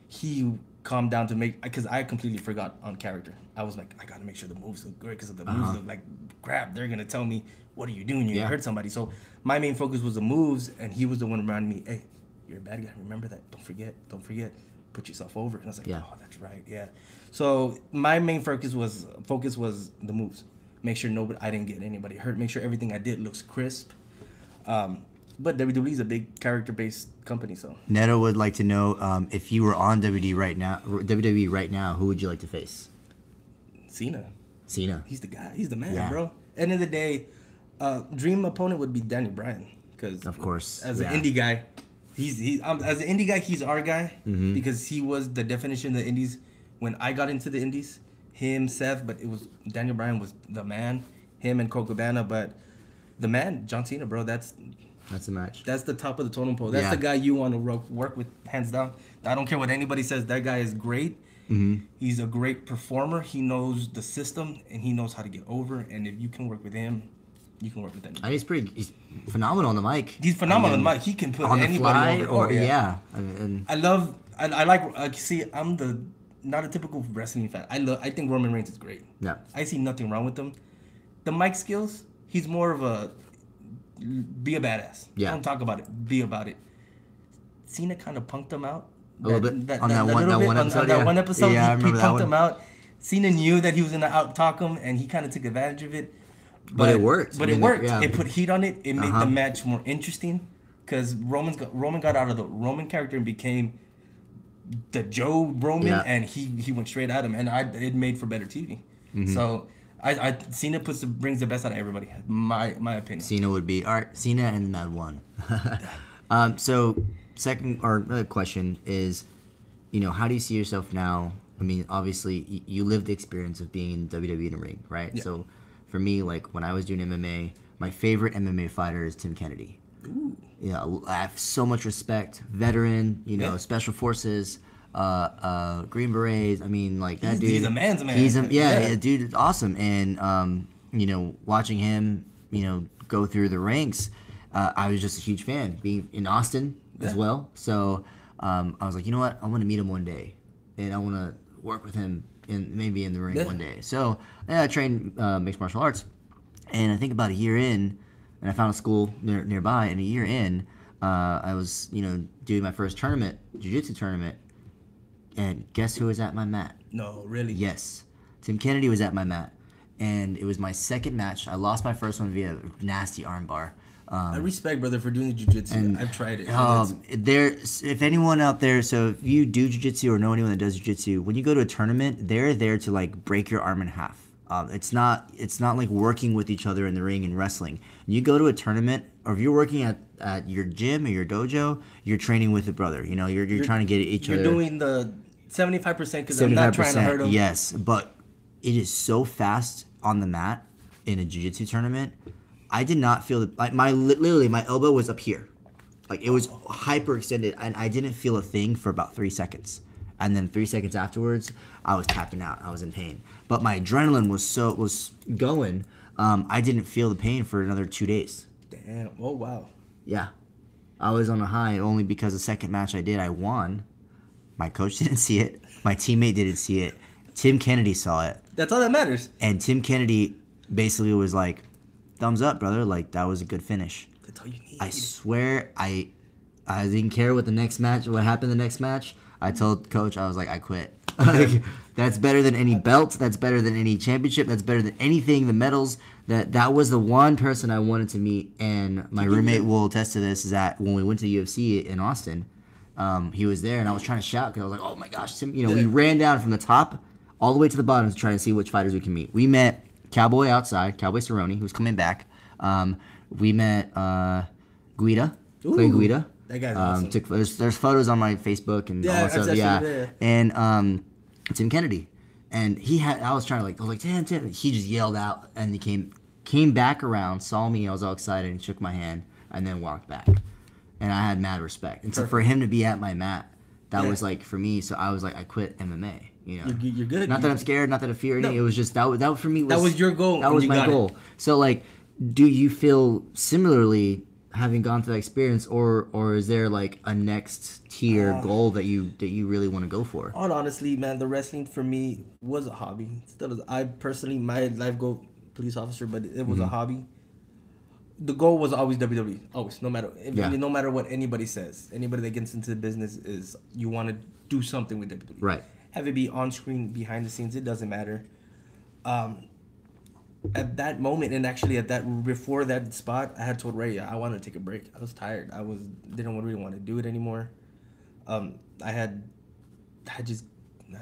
[SPEAKER 2] He calmed down to make, because I completely forgot on character. I was like, I gotta make sure the moves look great, because if the moves look like crap, they're gonna tell me, what are you doing? You hurt somebody. So my main focus was the moves, and he was the one reminding me, hey, you're a bad guy. Remember that. Don't forget. Put yourself over. And I was like, oh, that's right. Yeah. So my main focus was the moves. Make sure I didn't get anybody hurt. Make sure everything I did looks crisp. But WWE is a big character-based company, so.
[SPEAKER 1] Neto would like to know if you were on WWE right now, who would you like to face?
[SPEAKER 2] Cena. He's the guy. He's the man, bro. End of the day, dream opponent would be Daniel Bryan, because
[SPEAKER 1] of course,
[SPEAKER 2] as an indie guy, as an indie guy, he's our guy because he was the definition of the indies when I got into the indies. Him, Seth, but it was Daniel Bryan was the man. Him and Colt Cabana, but the man, John Cena, bro. That's
[SPEAKER 1] a match.
[SPEAKER 2] That's the top of the totem pole. That's the guy you want to work with, hands down. I don't care what anybody says. That guy is great. He's a great performer. He knows the system and he knows how to get over. And if you can work with him, you can work with anybody.
[SPEAKER 1] He's phenomenal on the mic.
[SPEAKER 2] He's phenomenal on the mic. He can put
[SPEAKER 1] on
[SPEAKER 2] anybody
[SPEAKER 1] the fly
[SPEAKER 2] over.
[SPEAKER 1] I
[SPEAKER 2] like. See, I'm not a typical wrestling fan. I think Roman Reigns is great.
[SPEAKER 1] Yeah.
[SPEAKER 2] I see nothing wrong with him. The mic skills, he's more of a be a badass.
[SPEAKER 1] Yeah.
[SPEAKER 2] Don't talk about it. Be about it. Cena kind of punked him out.
[SPEAKER 1] A little bit on that one episode.
[SPEAKER 2] That one episode,
[SPEAKER 1] yeah,
[SPEAKER 2] he punked him out. Cena knew that he was gonna out talk him, and he kind of took advantage of it.
[SPEAKER 1] But it worked.
[SPEAKER 2] But it worked. It put heat on it. It made the match more interesting because Roman got out of the Roman character and became the Joe Roman, and he went straight at him, and it made for better TV. So Cena brings the best out of everybody. My opinion.
[SPEAKER 1] Cena would be Cena and Mad One. So second question is, how do you see yourself now? I mean, obviously you lived the experience of being in WWE in a ring, right? Yeah. So for me, like when I was doing MMA, my favorite MMA fighter is Tim Kennedy.
[SPEAKER 2] Ooh.
[SPEAKER 1] Yeah, I have so much respect. Veteran, special forces, Green Berets. I mean, like that dude.
[SPEAKER 2] He's a man's man.
[SPEAKER 1] Dude is awesome. And watching him, go through the ranks, I was just a huge fan. Being in Austin as well, so I was like, you know what, I want to meet him one day, and I want to work with him maybe in the ring one day. So I trained mixed martial arts, and I think about a year in. And I found a school nearby, and a year in, I was, doing my first tournament, jiu-jitsu tournament, and guess who was at my mat?
[SPEAKER 2] No, really?
[SPEAKER 1] Yes. Tim Kennedy was at my mat, and it was my second match. I lost my first one via nasty armbar.
[SPEAKER 2] I respect, brother, for doing the jiu-jitsu. I've tried it.
[SPEAKER 1] If anyone out there, so if you do jiu-jitsu or know anyone that does jiu-jitsu, when you go to a tournament, they're there to, like, break your arm in half. It's not like working with each other in the ring and wrestling. You go to a tournament, or if you're working at your gym or your dojo, you're training with a brother. You're trying to get each other.
[SPEAKER 2] You're doing the 75% because I'm not trying to hurt them.
[SPEAKER 1] Yes, but it is so fast on the mat in a jiu-jitsu tournament. I did not feel like my elbow was up here, like it was hyper extended, and I didn't feel a thing for about 3 seconds, and then 3 seconds afterwards, I was tapping out. I was in pain, but my adrenaline was going. I didn't feel the pain for another 2 days.
[SPEAKER 2] Damn. Oh, wow.
[SPEAKER 1] Yeah. I was on a high only because the second match I did, I won. My coach didn't see it. My teammate didn't see it. Tim Kennedy saw it.
[SPEAKER 2] That's all that matters.
[SPEAKER 1] And Tim Kennedy basically was like, thumbs up, brother. Like, that was a good finish.
[SPEAKER 2] That's all you need.
[SPEAKER 1] I swear, I didn't care what happened the next match. I told coach, I was like, I quit. Like, that's better than any belt. That's better than any championship. That's better than anything. The medals. That was the one person I wanted to meet, and my roommate will attest to this. Is that when we went to UFC in Austin, he was there, and I was trying to shout because I was like, "Oh my gosh, Tim!" You know, we ran down from the top all the way to the bottom to try to see which fighters we can meet. We met Cowboy outside, Cowboy Cerrone, who's coming back. We met Guida, Clay Guida.
[SPEAKER 2] That guy's awesome.
[SPEAKER 1] There's photos on my Facebook and all that stuff. Yeah, and Tim Kennedy, and I was like, damn, Tim. He just yelled out, and he came back around, saw me. I was all excited and shook my hand, and then walked back. And I had mad respect. And so for him to be at my mat, that was like for me. So I was like, I quit MMA. You know,
[SPEAKER 2] you're good.
[SPEAKER 1] Not that I'm scared, not that I fear anything. It was just that for me.
[SPEAKER 2] That was your goal.
[SPEAKER 1] That was my goal. So like, do you feel similarly having gone through that experience, or is there like a next tier goal that you really want to go for?
[SPEAKER 2] Honestly, man, the wrestling for me was a hobby. Still, I personally, my life goal, police officer, but it was a hobby. The goal was always WWE. Always, no matter what anybody says. Anybody that gets into the business is you want to do something with WWE.
[SPEAKER 1] Right.
[SPEAKER 2] Have it be on screen, behind the scenes, it doesn't matter. At that moment, and actually before that spot, I had told Ray I wanted to take a break. I was tired. Didn't really want to do it anymore. I don't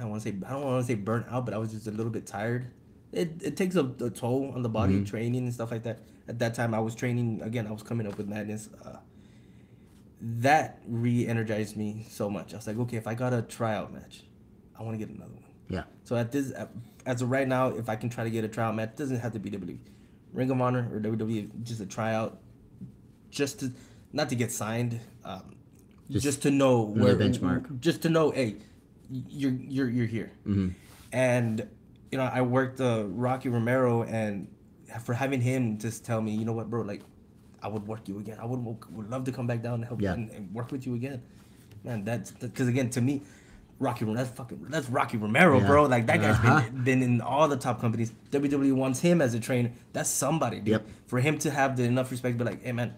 [SPEAKER 2] want to say burnt out, but I was just a little bit tired. It takes a toll on the body, training and stuff like that. At that time, I was training again. I was coming up with madness. That re-energized me so much. I was like, okay, if I got a tryout match, I want to get another one.
[SPEAKER 1] Yeah.
[SPEAKER 2] So as of right now, if I can try to get a tryout match, it doesn't have to be WWE, Ring of Honor or WWE, just a tryout, just to not to get signed, just to know where
[SPEAKER 1] benchmark,
[SPEAKER 2] just to know, hey, you're here. And you know, I worked Rocky Romero, and for having him just tell me, you know what, bro, like I would work you again. I would love to come back down and help you and work with you again. Man, that's because again, to me, that's Rocky Romero, bro. Like that guy's been in all the top companies. WWE wants him as a trainer. That's somebody, dude.
[SPEAKER 1] Yep.
[SPEAKER 2] For him to have the enough respect to be like, hey man,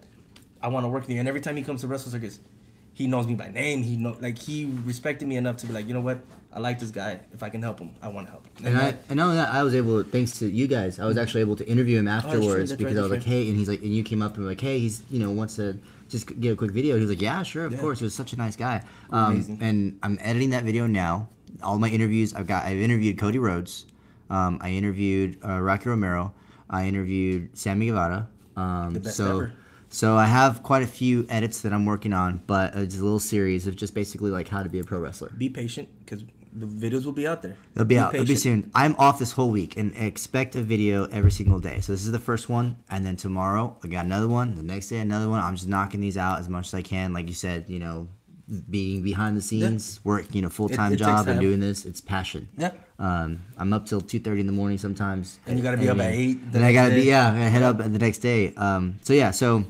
[SPEAKER 2] I want to work with you. And every time he comes to Wrestle Circus, he knows me by name. He respected me enough to be like, you know what? I like this guy. If I can help him, I want to help him.
[SPEAKER 1] And not only that, I was able, thanks to you guys, I was actually able to interview him afterwards because I was like, hey, and he's like, and you came up and were like, hey, he's wants to just get a quick video. He was like, yeah, sure, of course. He was such a nice guy. And I'm editing that video now. All my interviews, I've interviewed Cody Rhodes. I interviewed Rocky Romero. I interviewed Sammy Guevara.
[SPEAKER 2] The best ever.
[SPEAKER 1] So I have quite a few edits that I'm working on, but it's a little series of just basically like how to be a pro wrestler.
[SPEAKER 2] Be patient, because the videos will be out there.
[SPEAKER 1] They'll be out. They'll be soon. I'm off this whole week, and expect a video every single day. So this is the first one, and then tomorrow I got another one. The next day another one. I'm just knocking these out as much as I can. Like you said, being behind the scenes, work, full-time job and doing this. It's passion.
[SPEAKER 2] Yeah.
[SPEAKER 1] I'm up till 2:30 in the morning sometimes.
[SPEAKER 2] And you got to be up at 8.
[SPEAKER 1] Then I got to be I head up the next day. So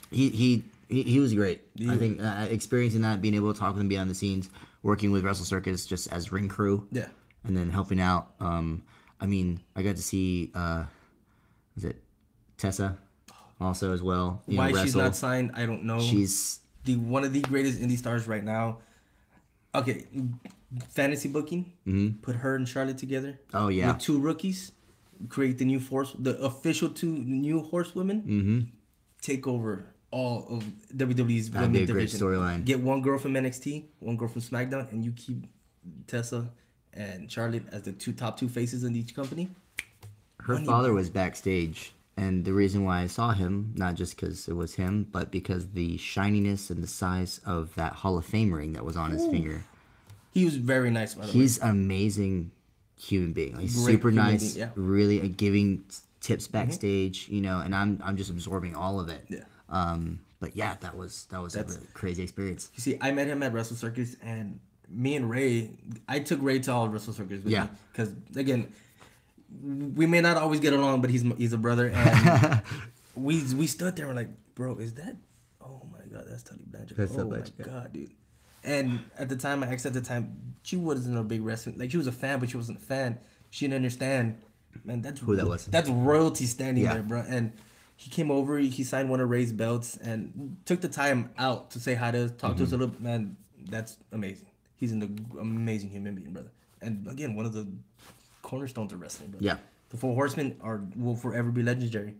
[SPEAKER 1] he was great. I think experiencing that, being able to talk with him behind the scenes, working with Wrestle Circus just as ring crew.
[SPEAKER 2] Yeah.
[SPEAKER 1] And then helping out. I got to see was it Tessa also as well.
[SPEAKER 2] Why she's not signed, I don't know.
[SPEAKER 1] She's
[SPEAKER 2] one of the greatest indie stars right now. Okay, fantasy booking. Put her and Charlotte together.
[SPEAKER 1] Oh yeah.
[SPEAKER 2] With 2 rookies, create the official 2 new horsewomen. Take over all of WWE's
[SPEAKER 1] That'd be a
[SPEAKER 2] division.
[SPEAKER 1] great storyline.
[SPEAKER 2] Get one girl from NXT, one girl from SmackDown, and you keep Tessa and Charlotte as the top two faces in each company.
[SPEAKER 1] Her father was backstage, and the reason why I saw him, not just because it was him, but because the shininess and the size of that Hall of Fame ring that was on his finger.
[SPEAKER 2] He was very nice, by the way.
[SPEAKER 1] He's an amazing human being. He's super nice, really giving tips backstage, and I'm just absorbing all of it.
[SPEAKER 2] Yeah.
[SPEAKER 1] But yeah, that was a really crazy experience.
[SPEAKER 2] You see, I met him at Wrestle Circus, and me and Ray, I took Ray to all Wrestle Circus with me. Because, again, we may not always get along, but he's a brother. And we stood there and we're like, bro, is that? Oh, my God, that's Tully Blanchard. Oh, my God, dude. And at the time, my ex at the time, she wasn't a big wrestling. Like, she was a fan, but she wasn't a fan. She didn't understand. Man, that's
[SPEAKER 1] who that was.
[SPEAKER 2] That's royalty standing there, bro. And he came over, he signed one of Ray's belts, and took the time out to say hi to us, talk to us a little. Man, that's amazing. He's an amazing human being, brother. And again, one of the cornerstones of wrestling, brother.
[SPEAKER 1] Yeah.
[SPEAKER 2] The Four Horsemen will forever be legendary.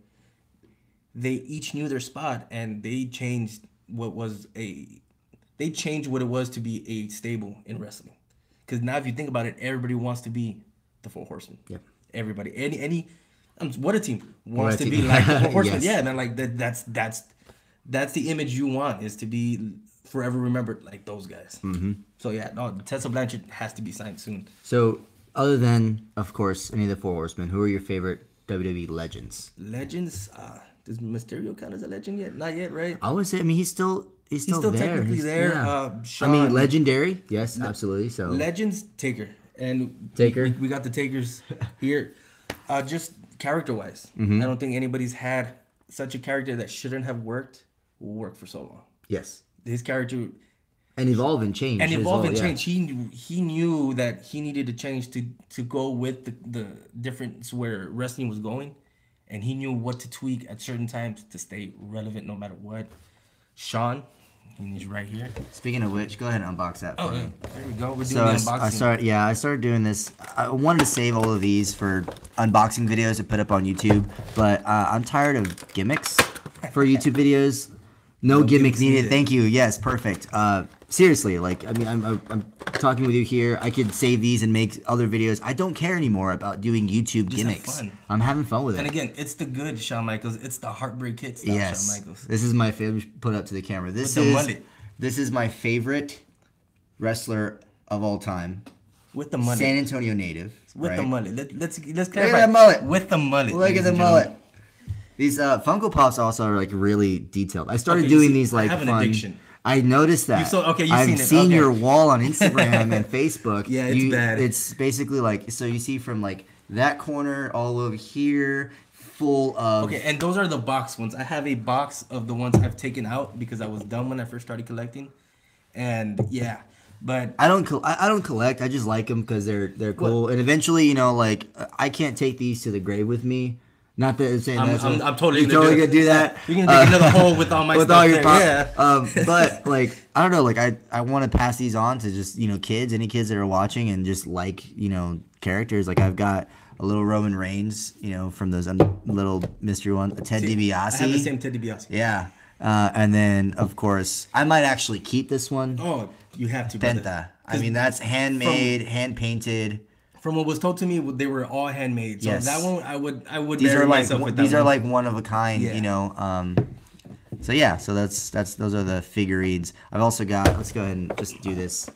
[SPEAKER 2] They each knew their spot, and they changed what it was to be a stable in wrestling. Because now, if you think about it, everybody wants to be the Four Horsemen.
[SPEAKER 1] Yeah.
[SPEAKER 2] Everybody, any, what a team wants to be like the Four Horsemen.
[SPEAKER 1] Yes.
[SPEAKER 2] Yeah, man, like that's the image you want, is to be forever remembered like those guys. Mm-hmm. So yeah, no, Tessa Blanchard has to be signed soon.
[SPEAKER 1] So, other than, of course, any of the Four Horsemen, who are your favorite WWE legends?
[SPEAKER 2] Legends, does Mysterio count as a legend yet? Not yet, right?
[SPEAKER 1] I would say, I mean, he's still there.
[SPEAKER 2] Technically there.
[SPEAKER 1] Yeah.
[SPEAKER 2] Shawn,
[SPEAKER 1] I mean, legendary. Yes, absolutely. So
[SPEAKER 2] Legends, Taker. And
[SPEAKER 1] Taker.
[SPEAKER 2] We got the Takers here. Just character-wise,
[SPEAKER 1] Mm-hmm.
[SPEAKER 2] I don't think anybody's had such a character that shouldn't have worked will work for so long.
[SPEAKER 1] Yes.
[SPEAKER 2] His character...
[SPEAKER 1] And evolve and change.
[SPEAKER 2] Change. He knew that he needed to change to go with the difference where wrestling was going. And he knew what to tweak at certain times to stay relevant no matter what. Shawn, he's right here.
[SPEAKER 1] Speaking of which, go ahead and unbox that.
[SPEAKER 2] Oh,
[SPEAKER 1] for me.
[SPEAKER 2] there we go. We're doing the unboxing.
[SPEAKER 1] I started doing this. I wanted to save all of these for unboxing videos to put up on YouTube, but I'm tired of gimmicks for YouTube videos. No gimmicks needed. Thank you. Yes, perfect. Seriously, like, I mean, I'm talking with you here. I could save these and make other videos. I don't care anymore about doing YouTube gimmicks.
[SPEAKER 2] Have fun.
[SPEAKER 1] I'm having fun with it.
[SPEAKER 2] And again, it's the good Shawn Michaels. It's the heartbreak hit stuff,
[SPEAKER 1] yes.
[SPEAKER 2] Shawn Michaels.
[SPEAKER 1] This is my favorite. Put up to the camera. This is my favorite wrestler of all time.
[SPEAKER 2] With the mullet.
[SPEAKER 1] San Antonio native.
[SPEAKER 2] With
[SPEAKER 1] right?
[SPEAKER 2] the mullet. Let's clarify.
[SPEAKER 1] Look at that mullet.
[SPEAKER 2] With the mullet.
[SPEAKER 1] Look at the mullet. These Funko Pops also are like really detailed. I started doing these like
[SPEAKER 2] I have an
[SPEAKER 1] fun.
[SPEAKER 2] addiction.
[SPEAKER 1] I noticed that. I've seen your wall on Instagram and Facebook.
[SPEAKER 2] Yeah, it's bad.
[SPEAKER 1] It's basically like, so you see from like that corner all over here, full of.
[SPEAKER 2] Okay, and those are the box ones. I have a box of the ones I've taken out because I was dumb when I first started collecting, and yeah. But
[SPEAKER 1] I don't collect. I just like them because they're cool. And eventually, you know, like I can't take these to the grave with me. Not that it's saying
[SPEAKER 2] I'm totally
[SPEAKER 1] gonna do that.
[SPEAKER 2] You're gonna take another hole with all my
[SPEAKER 1] with
[SPEAKER 2] stuff
[SPEAKER 1] all your
[SPEAKER 2] there.
[SPEAKER 1] Yeah. But like I don't know, like I want to pass these on to just, you know, kids, any kids that are watching and just like, you know, characters. Like I've got a little Roman Reigns, you know, from those little mystery ones. Ted DiBiase.
[SPEAKER 2] I have the same Ted DiBiase.
[SPEAKER 1] Yeah. And then of course I might actually keep this one.
[SPEAKER 2] Oh, you have to. Brother.
[SPEAKER 1] Penta. I mean, that's handmade, hand painted.
[SPEAKER 2] From what was told to me, they were all handmade. So
[SPEAKER 1] yes.
[SPEAKER 2] That one, I would.
[SPEAKER 1] These are like
[SPEAKER 2] these
[SPEAKER 1] are like one of a kind, you know. So yeah, so that's those are the figurines. I've also got. Let's go ahead and just do this.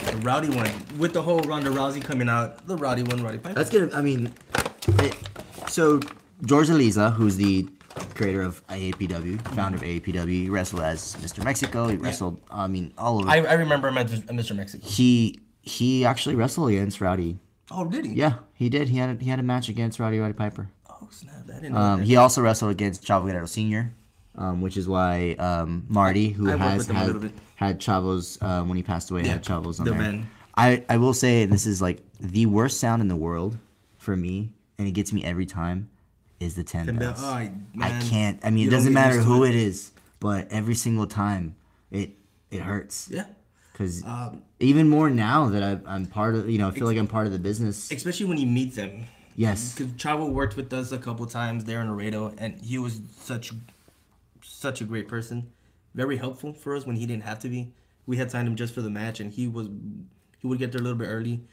[SPEAKER 2] The Rowdy one with the whole Ronda Rousey coming out. The Rowdy one, Roddy Piper.
[SPEAKER 1] That's good. I mean, so George Eliza, who's the creator of AAPW, founder of AAPW, he wrestled as Mr. Mexico. He wrestled, I mean, all over.
[SPEAKER 2] I remember him as Mr. Mexico.
[SPEAKER 1] He actually wrestled against Rowdy.
[SPEAKER 2] Oh, did he?
[SPEAKER 1] Yeah, he did. He had a match against Roddy Piper.
[SPEAKER 2] Oh snap! I didn't know that.
[SPEAKER 1] He also wrestled against Chavo Guerrero Sr., which is why Marty, who had Chavo's when he passed away, had Chavo's on there.
[SPEAKER 2] Man.
[SPEAKER 1] I will say this is like the worst sound in the world for me, and it gets me every time. Is the 10 bells.
[SPEAKER 2] Oh,
[SPEAKER 1] I can't. I mean, it doesn't matter who it is, but every single time, it hurts.
[SPEAKER 2] Yeah.
[SPEAKER 1] Because even more now that I'm part of, you know, I feel like I'm part of the business.
[SPEAKER 2] Especially when you meet them.
[SPEAKER 1] Yes.
[SPEAKER 2] Because Chavo worked with us a couple times there in Laredo, and he was such a great person. Very helpful for us when he didn't have to be. We had signed him just for the match, and he would get there a little bit early.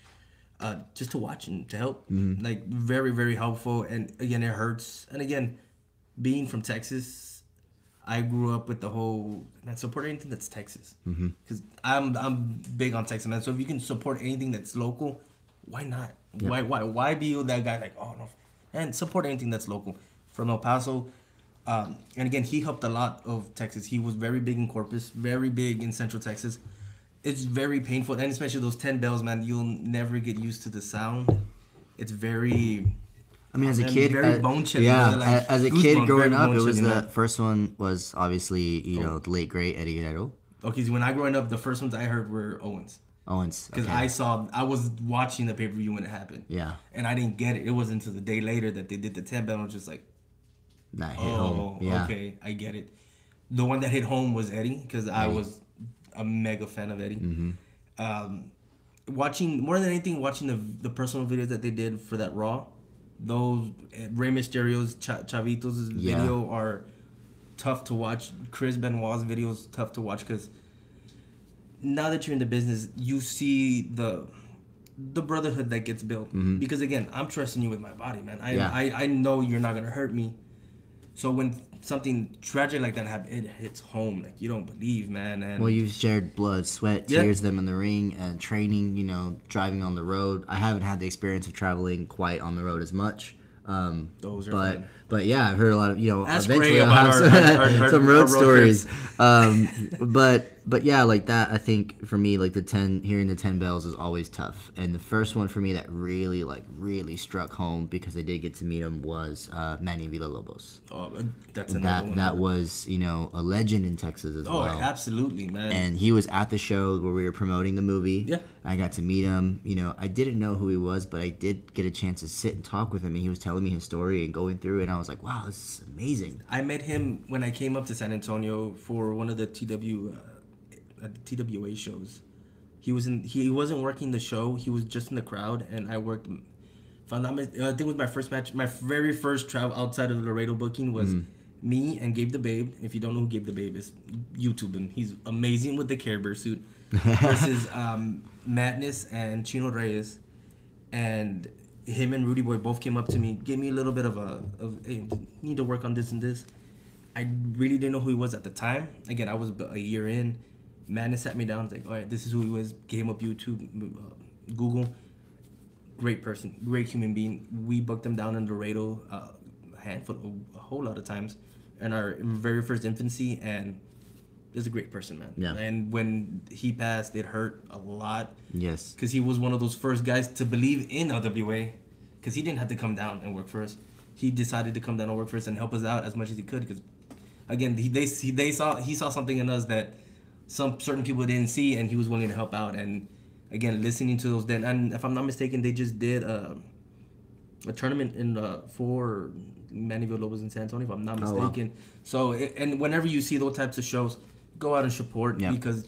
[SPEAKER 2] Just to watch and to help. Mm-hmm. Like, very, very helpful. And, again, it hurts. And, again, being from Texas, I grew up with the whole, man, support anything that's Texas. Because I'm big on Texas, man. So if you can support anything that's local, why not? Yep. Why be that guy like, oh, no. And support anything that's local. From El Paso. And, again, he helped a lot of Texas. He was very big in Corpus, very big in Central Texas. It's very painful, and especially those 10 bells, man. You'll never get used to the sound. It's very.
[SPEAKER 1] I mean, as a kid,
[SPEAKER 2] very bone chilling.
[SPEAKER 1] Yeah,
[SPEAKER 2] like,
[SPEAKER 1] as a kid growing up, it was the first one was obviously the late great Eddie Guerrero.
[SPEAKER 2] Okay, so when I growing up, the first ones I heard were Owens. Because I was watching the pay-per-view when it happened.
[SPEAKER 1] Yeah.
[SPEAKER 2] And I didn't get it. It wasn't until the day later that they did the 10 bell. I was just like,
[SPEAKER 1] hit home. Yeah.
[SPEAKER 2] Okay, I get it. The one that hit home was Eddie, because I was a mega fan of Eddie.
[SPEAKER 1] Mm-hmm.
[SPEAKER 2] Watching more than anything, watching the personal videos that they did for that Raw, those Rey Mysterio's Chavitos'
[SPEAKER 1] Yeah.
[SPEAKER 2] video are tough to watch. Chris Benoit's videos tough to watch because now that you're in the business, you see the brotherhood that gets built.
[SPEAKER 1] Mm-hmm.
[SPEAKER 2] Because again, I'm trusting you with my body, man.
[SPEAKER 1] Yeah.
[SPEAKER 2] I know you're not gonna hurt me. So when something tragic like that happens, it hits home. Like, you don't believe, man. And
[SPEAKER 1] Well, you've shared blood, sweat,
[SPEAKER 2] Yeah.
[SPEAKER 1] tears, them in the ring, and training. You know, driving on the road. I haven't had the experience of traveling quite on the road as much.
[SPEAKER 2] Those are
[SPEAKER 1] but
[SPEAKER 2] fun.
[SPEAKER 1] but yeah, I've heard a lot of
[SPEAKER 2] Ask
[SPEAKER 1] Eventually,
[SPEAKER 2] Ray
[SPEAKER 1] I'll
[SPEAKER 2] about
[SPEAKER 1] have
[SPEAKER 2] our
[SPEAKER 1] some
[SPEAKER 2] road
[SPEAKER 1] road stories.
[SPEAKER 2] trips.
[SPEAKER 1] But yeah, like that. I think for me, like hearing the 10 bells is always tough. And the first one for me that really struck home because I did get to meet him was Manny Villalobos.
[SPEAKER 2] Oh, that's another one.
[SPEAKER 1] That was a legend in Texas as
[SPEAKER 2] Oh,
[SPEAKER 1] well.
[SPEAKER 2] absolutely, man.
[SPEAKER 1] And he was at the show where we were promoting the movie.
[SPEAKER 2] Yeah.
[SPEAKER 1] I got to meet him. I didn't know who he was, but I did get a chance to sit and talk with him. And he was telling me his story and going through it. And I was like, wow, this is amazing.
[SPEAKER 2] I met him when I came up to San Antonio for one of the TWA shows. He wasn't working the show. He was just in the crowd, and I worked. I think it was my first match. My very first travel outside of the Laredo booking was me and Gabe the Babe. If you don't know who Gabe the Babe is, YouTube him. He's amazing with the Care Bear suit. Versus Madness and Chino Reyes, and him and Rudy Boy both came up to me, gave me a little bit of hey, you need to work on this and this. I really didn't know who he was at the time. Again, I was a year in. Madness sat me down, was like, all right, this is who he was. Gave him up YouTube, Google. Great person, great human being. We booked him down in Laredo a whole lot of times, in our very first infancy, and he's a great person, man.
[SPEAKER 1] Yeah.
[SPEAKER 2] And when he passed, it hurt a lot.
[SPEAKER 1] Yes.
[SPEAKER 2] Because he was one of those first guys to believe in LWA, because he didn't have to come down and work for us. He decided to come down and work for us and help us out as much as he could. Because again, he saw something in us that some certain people didn't see, and he was willing to help out. And again, listening to those, and if I'm not mistaken, they just did a tournament for Manny Villalobos in San Antonio, if I'm not mistaken.
[SPEAKER 1] Wow.
[SPEAKER 2] So and whenever you see those types of shows, go out and support,
[SPEAKER 1] Yeah.
[SPEAKER 2] because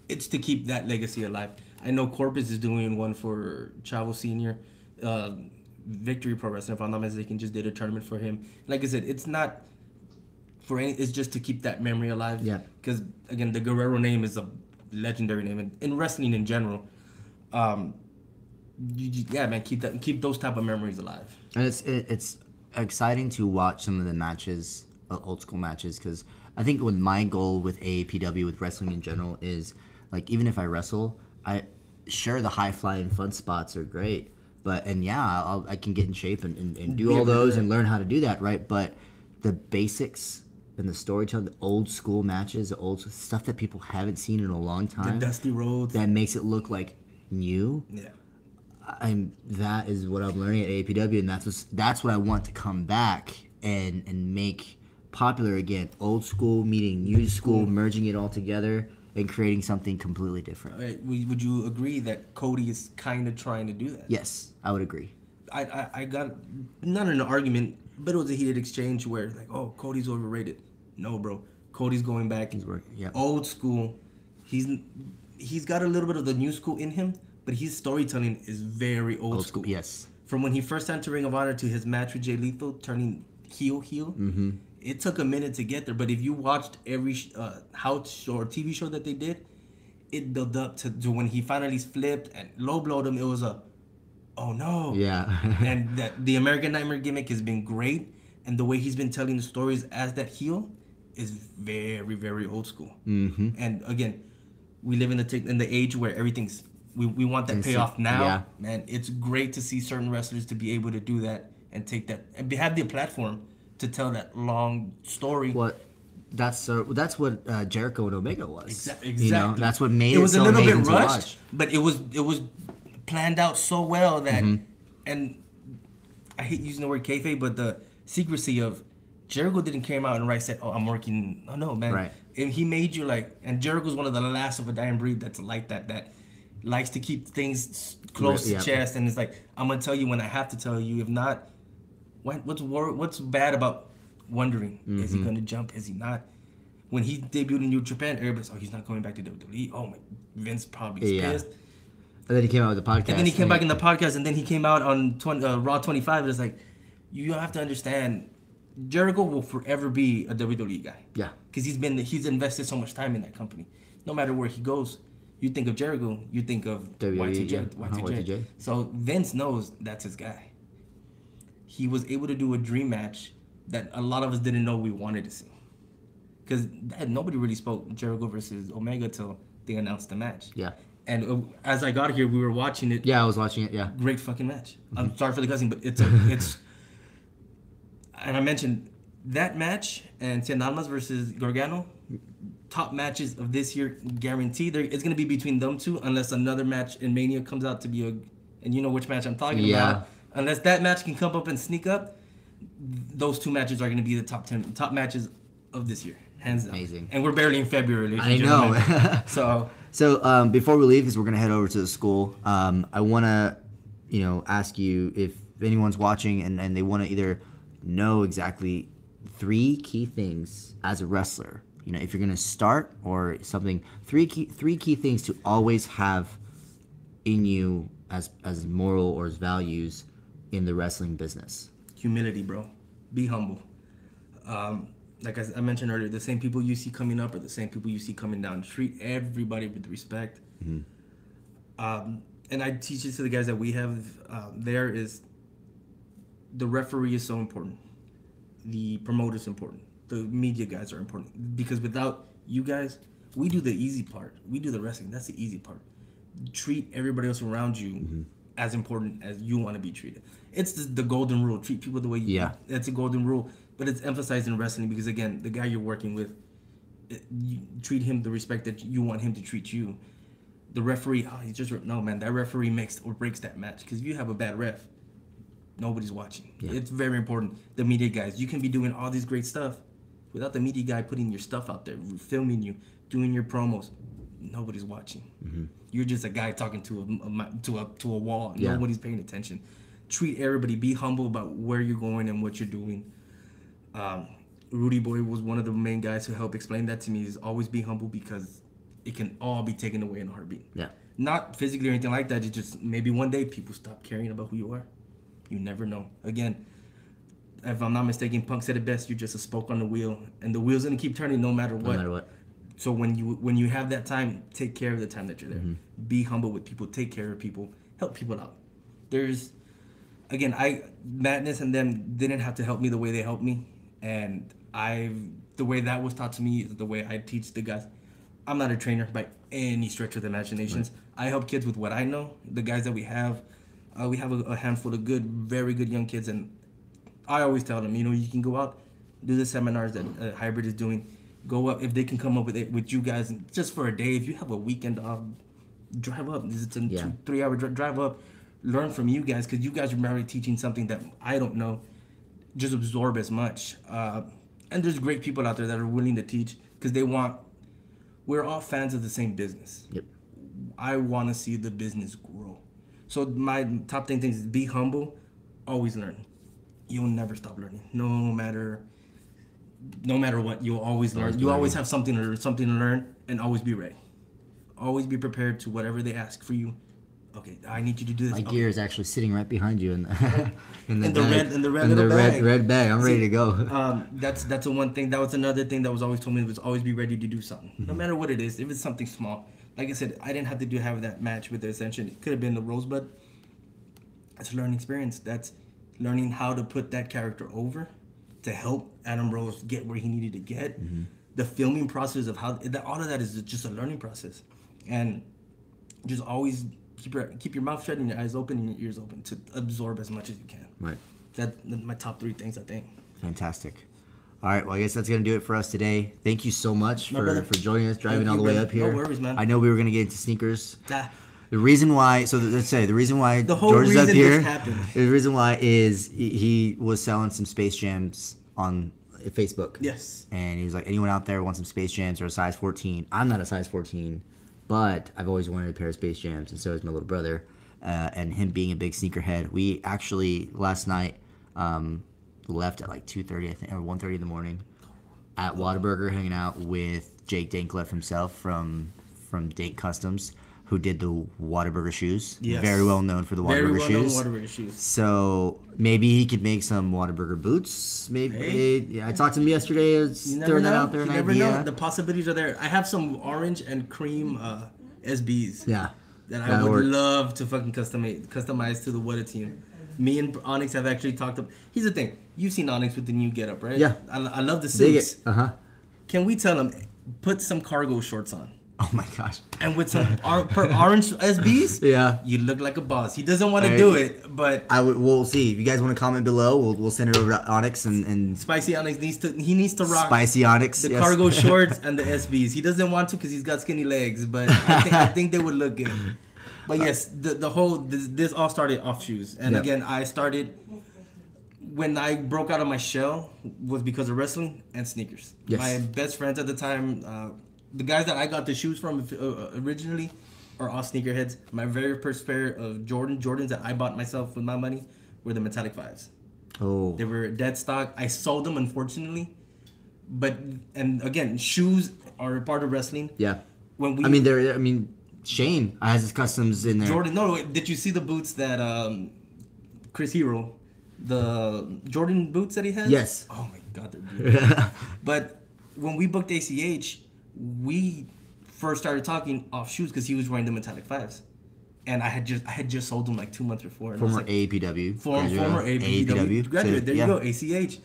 [SPEAKER 2] it's to keep that legacy alive. I know Corpus is doing one for Chavo Senior. Victory Pro Wrestling, if I'm not mistaken, just did a tournament for him. Like I said, it's not for any. It's just to keep that memory alive.
[SPEAKER 1] Yeah.
[SPEAKER 2] Because again, the Guerrero name is a legendary name in wrestling in general. Yeah, man, keep those type of memories alive.
[SPEAKER 1] And it's exciting to watch some of the matches, old school matches, because I think with my goal with AAPW, with wrestling in general, is like, even if I wrestle, sure, the high flying fun spots are great, but I can get in shape and do all those and learn how to do that, right? But the basics and the storytelling, the old school matches, the old stuff that people haven't seen in a long time,
[SPEAKER 2] The Dusty Rhodes.
[SPEAKER 1] that makes it look like new.
[SPEAKER 2] Yeah.
[SPEAKER 1] That is what I'm learning at AAPW, and that's what I want to come back and make popular again. Old school meeting new school, merging it all together and creating something completely different.
[SPEAKER 2] All right, would you agree that Cody is kind of trying to do that?
[SPEAKER 1] Yes, I would agree.
[SPEAKER 2] I got not an argument, but it was a heated exchange where like, oh, Cody's overrated. No, bro, Cody's going back.
[SPEAKER 1] He's working. Yeah.
[SPEAKER 2] Old school. He's got a little bit of the new school in him, but his storytelling is very old school.
[SPEAKER 1] Yes.
[SPEAKER 2] From when he first entered Ring of Honor to his match with Jay Lethal, turning heel.
[SPEAKER 1] Mm-hmm.
[SPEAKER 2] It took a minute to get there, but if you watched every house show or TV show that they did, it built up to when he finally flipped and low blowed him. It was oh no.
[SPEAKER 1] Yeah.
[SPEAKER 2] And the American Nightmare gimmick has been great, and the way he's been telling the stories as that heel is very, very old school.
[SPEAKER 1] Mm-hmm.
[SPEAKER 2] And again, we live in the age where everything's we want that payoff now.
[SPEAKER 1] Yeah.
[SPEAKER 2] Man, it's great to see certain wrestlers to be able to do that and take that and have the platform to tell that long story.
[SPEAKER 1] That's what Jericho and Omega was.
[SPEAKER 2] Exactly.
[SPEAKER 1] That's what made
[SPEAKER 2] it was
[SPEAKER 1] so
[SPEAKER 2] a little bit
[SPEAKER 1] amazing to
[SPEAKER 2] rushed,
[SPEAKER 1] watch.
[SPEAKER 2] but it was planned out so well that, and I hate using the word kayfabe, but the secrecy of Jericho didn't came out and said, "Oh, I'm working." Oh no, man.
[SPEAKER 1] Right.
[SPEAKER 2] And he made you and Jericho's one of the last of a dying breed that's like that likes to keep things close to chest, and it's like, I'm gonna tell you when I have to tell you. If not, what's bad about wondering? Is he gonna jump? Is he not? When he debuted in New Japan, everybody's, oh, he's not going back to WWE. Oh my, Vince probably is pissed.
[SPEAKER 1] And then he came out with the podcast.
[SPEAKER 2] And then he came back in the podcast, and then he came out on Raw 25. And it's like, you have to understand, Jericho will forever be a WWE guy.
[SPEAKER 1] Yeah.
[SPEAKER 2] Because he's invested so much time in that company. No matter where he goes, you think of Jericho, you think of
[SPEAKER 1] WWE,
[SPEAKER 2] YTJ.
[SPEAKER 1] YTJ.
[SPEAKER 2] So Vince knows that's his guy. He was able to do a dream match that a lot of us didn't know we wanted to see. Because nobody really spoke Jericho versus Omega till they announced the match.
[SPEAKER 1] Yeah.
[SPEAKER 2] And as I got here, we were watching it.
[SPEAKER 1] Yeah, I was watching it. Yeah.
[SPEAKER 2] Great fucking match. I'm sorry for the cussing, but it's and I mentioned that match and Cien Almas versus Gargano, top matches of this year, guaranteed. It's gonna be between them two, unless another match in Mania comes out to be and you know which match I'm talking about. Unless that match can come up and sneak up, those two matches are gonna be the top matches of this year, hands down.
[SPEAKER 1] Amazing.
[SPEAKER 2] And we're barely in February.
[SPEAKER 1] I know.
[SPEAKER 2] So
[SPEAKER 1] before we leave, because we're gonna head over to the school, I wanna, ask you if anyone's watching and they want to either know exactly 3 key things as a wrestler. If you're gonna start or something, 3 key things to always have in you as moral or as values in the wrestling business.
[SPEAKER 2] Humility, bro. Be humble. Like I mentioned earlier, the same people you see coming up are the same people you see coming down. Treat everybody with respect. And I teach this to the guys that we have there is the referee is so important. The promoter is important. The media guys are important. Because without you guys, we do the easy part. We do the wrestling. That's the easy part. Treat everybody else around you as important as you want to be treated. It's the golden rule. Treat people the way you That's a golden rule. But it's emphasized in wrestling because, again, the guy you're working with, you treat him the respect that you want him to treat you. The referee, he's just... No, man, that referee makes or breaks that match. Because if you have a bad ref, nobody's watching. Yeah. It's very important. The media guys, you can be doing all this great stuff. Without the media guy putting your stuff out there, filming you, doing your promos, nobody's watching. You're just a guy talking to a wall. Yeah. Nobody's paying attention. Treat everybody. Be humble about where you're going and what you're doing. Rudy Boy was one of the main guys who helped explain that to me. Is always be humble because it can all be taken away in a heartbeat. Yeah. Not physically or anything like that. It's just maybe one day people stop caring about who you are. You never know. Again, if I'm not mistaken, Punk said it best. You're just a spoke on the wheel, and the wheel's gonna keep turning no matter what. No matter what. So when you have that time, take care of the time that you're there. Be humble with people. Take care of people. Help people out. Again, Madness and them didn't have to help me the way they helped me, and the way that was taught to me is the way I teach the guys. I'm not a trainer by any stretch of the imaginations. Right. I help kids with what I know. The guys that we have a handful of very good young kids, and I always tell them, you can go out, do the seminars that Hybrid is doing. Go up if they can come up with you guys just for a day. If you have a weekend off, drive up. It's a 2-3 hour drive up. Learn from you guys because you guys are already teaching something that I don't know. Just absorb as much. And there's great people out there that are willing to teach because we're all fans of the same business. Yep. I want to see the business grow. So my top 10 things is be humble, always learn. You'll never stop learning. No matter what, you'll always learn. You always have something to learn, and always be ready. Always be prepared to whatever they ask for you. Okay, I need you to do this.
[SPEAKER 1] My gear is actually sitting right behind you in the
[SPEAKER 2] red
[SPEAKER 1] bag. I'm ready to go.
[SPEAKER 2] That's the one thing. That was another thing that was always told me was always be ready to do something, no matter what it is. If it's something small, like I said, I didn't have to have that match with the Ascension. It could have been the Rosebud. That's a learning experience. That's learning how to put that character over to help Adam Rose get where he needed to get. The filming process of all of that is just a learning process, and just always keep your mouth shut and your eyes open and your ears open to absorb as much as you can. Right. That's my top 3 things, I think.
[SPEAKER 1] Fantastic. All right, well, I guess that's going to do it for us today. Thank you so much for joining us, driving all the way up here.
[SPEAKER 2] No worries, man.
[SPEAKER 1] I know we were going to get into sneakers. The reason why, the reason why
[SPEAKER 2] the whole
[SPEAKER 1] George is up here,
[SPEAKER 2] the
[SPEAKER 1] reason why is he was selling some Space Jams on Facebook.
[SPEAKER 2] Yes.
[SPEAKER 1] And he was like, anyone out there wants some Space Jams or a size 14? I'm not a size 14, but I've always wanted a pair of Space Jams, and so is my little brother. And him being a big sneakerhead, we actually last night left at like 2:30, I think, or 1:30 in the morning. at Whataburger hanging out with Jake Dankleff himself from Date Customs, who did the Whataburger shoes.
[SPEAKER 2] Yes.
[SPEAKER 1] Very well known for the Whataburger shoes.
[SPEAKER 2] Whataburger shoes.
[SPEAKER 1] So maybe he could make some Whataburger boots. Maybe.
[SPEAKER 2] Hey.
[SPEAKER 1] Yeah, I talked to him yesterday. I was throwing that out there.
[SPEAKER 2] You never know. The possibilities are there. I have some orange and cream SBs.
[SPEAKER 1] Yeah.
[SPEAKER 2] That I would love to fucking customize to the Whata team. Me and Onyx have actually talked about. Here's the thing. You've seen Onyx with the new getup, right?
[SPEAKER 1] Yeah.
[SPEAKER 2] I love the suits.
[SPEAKER 1] Uh-huh.
[SPEAKER 2] Can we tell him, put some cargo shorts on?
[SPEAKER 1] Oh my gosh.
[SPEAKER 2] And with some orange SBs,
[SPEAKER 1] yeah,
[SPEAKER 2] you look like a boss. He doesn't want to do it, but
[SPEAKER 1] we'll see. If you guys want to comment below, we'll send it over to Onyx and
[SPEAKER 2] Spicy Onyx needs to rock
[SPEAKER 1] Spicy Onyx
[SPEAKER 2] the cargo shorts and the SBs. He doesn't want to because he's got skinny legs, but I think they would look good. But yes, this all started off shoes, and again, I started when I broke out of my shell was because of wrestling and sneakers.
[SPEAKER 1] Yes.
[SPEAKER 2] My best friends at the time, the guys that I got the shoes from originally, are all sneakerheads. My very first pair of Jordans that I bought myself with my money were the Metallic 5s.
[SPEAKER 1] Oh.
[SPEAKER 2] They were dead stock. I sold them, unfortunately. And again, shoes are a part of wrestling.
[SPEAKER 1] Yeah. Shane has his customs in there.
[SPEAKER 2] Jordan, no, wait, did you see the boots that Chris Hero, the Jordan boots that he has?
[SPEAKER 1] Yes.
[SPEAKER 2] Oh my God, they're beautiful. But when we booked ACH, we first started talking off shoes because he was wearing the Metallic 5s, and I had just sold them like 2 months before.
[SPEAKER 1] Former APW.
[SPEAKER 2] Former APW graduate. There you go, ACH.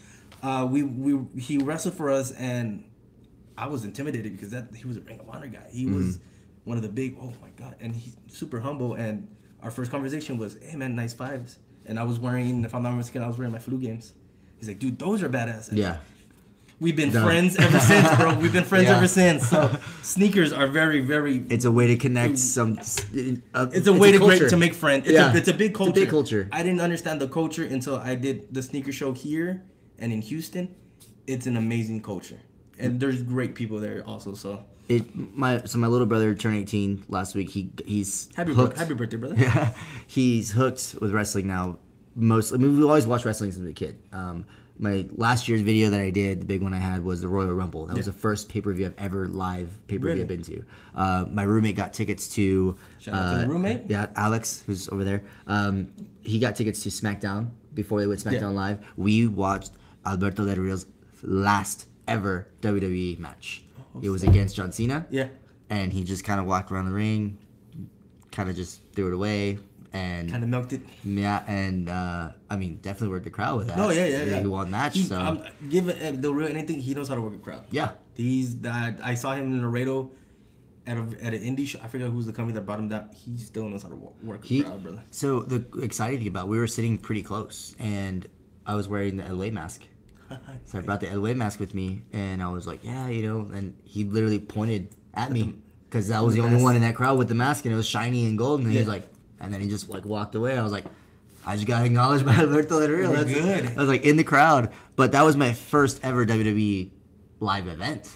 [SPEAKER 2] He wrestled for us, and I was intimidated because he was a Ring of Honor guy. He was one of the big. Oh my God, and he's super humble. And our first conversation was, "Hey man, nice 5s." And I was wearing, if I'm not mistaken, I was wearing my Flu Games. He's like, "Dude, those are badass." And
[SPEAKER 1] yeah.
[SPEAKER 2] We've been friends ever since, bro. We've been friends ever since. So sneakers are very, very.
[SPEAKER 1] It's a way to connect
[SPEAKER 2] it's
[SPEAKER 1] a way
[SPEAKER 2] to make friends. It's a big culture.
[SPEAKER 1] It's a big culture.
[SPEAKER 2] I didn't understand the culture until I did the sneaker show here and in Houston. It's an amazing culture, and there's great people there also. So.
[SPEAKER 1] My little brother turned 18 last week. He's
[SPEAKER 2] happy birthday, brother.
[SPEAKER 1] Yeah, he's hooked with wrestling now. We always watched wrestling since a kid. My last year's video that I did, the big one I had, was the Royal Rumble. That was the first pay-per-view I've ever live pay-per-view I've been to. My roommate got tickets to.
[SPEAKER 2] Shout out to the roommate.
[SPEAKER 1] Yeah, Alex, who's over there. He got tickets to SmackDown before they went SmackDown Live. We watched Alberto Del Rio's last ever WWE match. It was against John Cena.
[SPEAKER 2] Yeah.
[SPEAKER 1] And he just kind of walked around the ring, kind of just threw it away, and
[SPEAKER 2] kind of milked it.
[SPEAKER 1] Yeah, and definitely worked the crowd with that.
[SPEAKER 2] Oh yeah.
[SPEAKER 1] He won the match. So
[SPEAKER 2] give Del Rio anything, he knows how to work a crowd.
[SPEAKER 1] Yeah.
[SPEAKER 2] I saw him in Laredo at an indie show. I forget who's the company that brought him down. He still knows how to work a crowd, brother.
[SPEAKER 1] So the exciting thing about we were sitting pretty close, and I was wearing the LA mask. So I brought the LA mask with me, and I was like, yeah, and he literally pointed at me because I was the only one in that crowd with the mask, and it was shiny and gold, and he was like, and then he just like walked away. I was like, I just got acknowledged by Alberto Del Rio. That's
[SPEAKER 2] good.
[SPEAKER 1] I was like in the crowd, but that was my first ever WWE live event.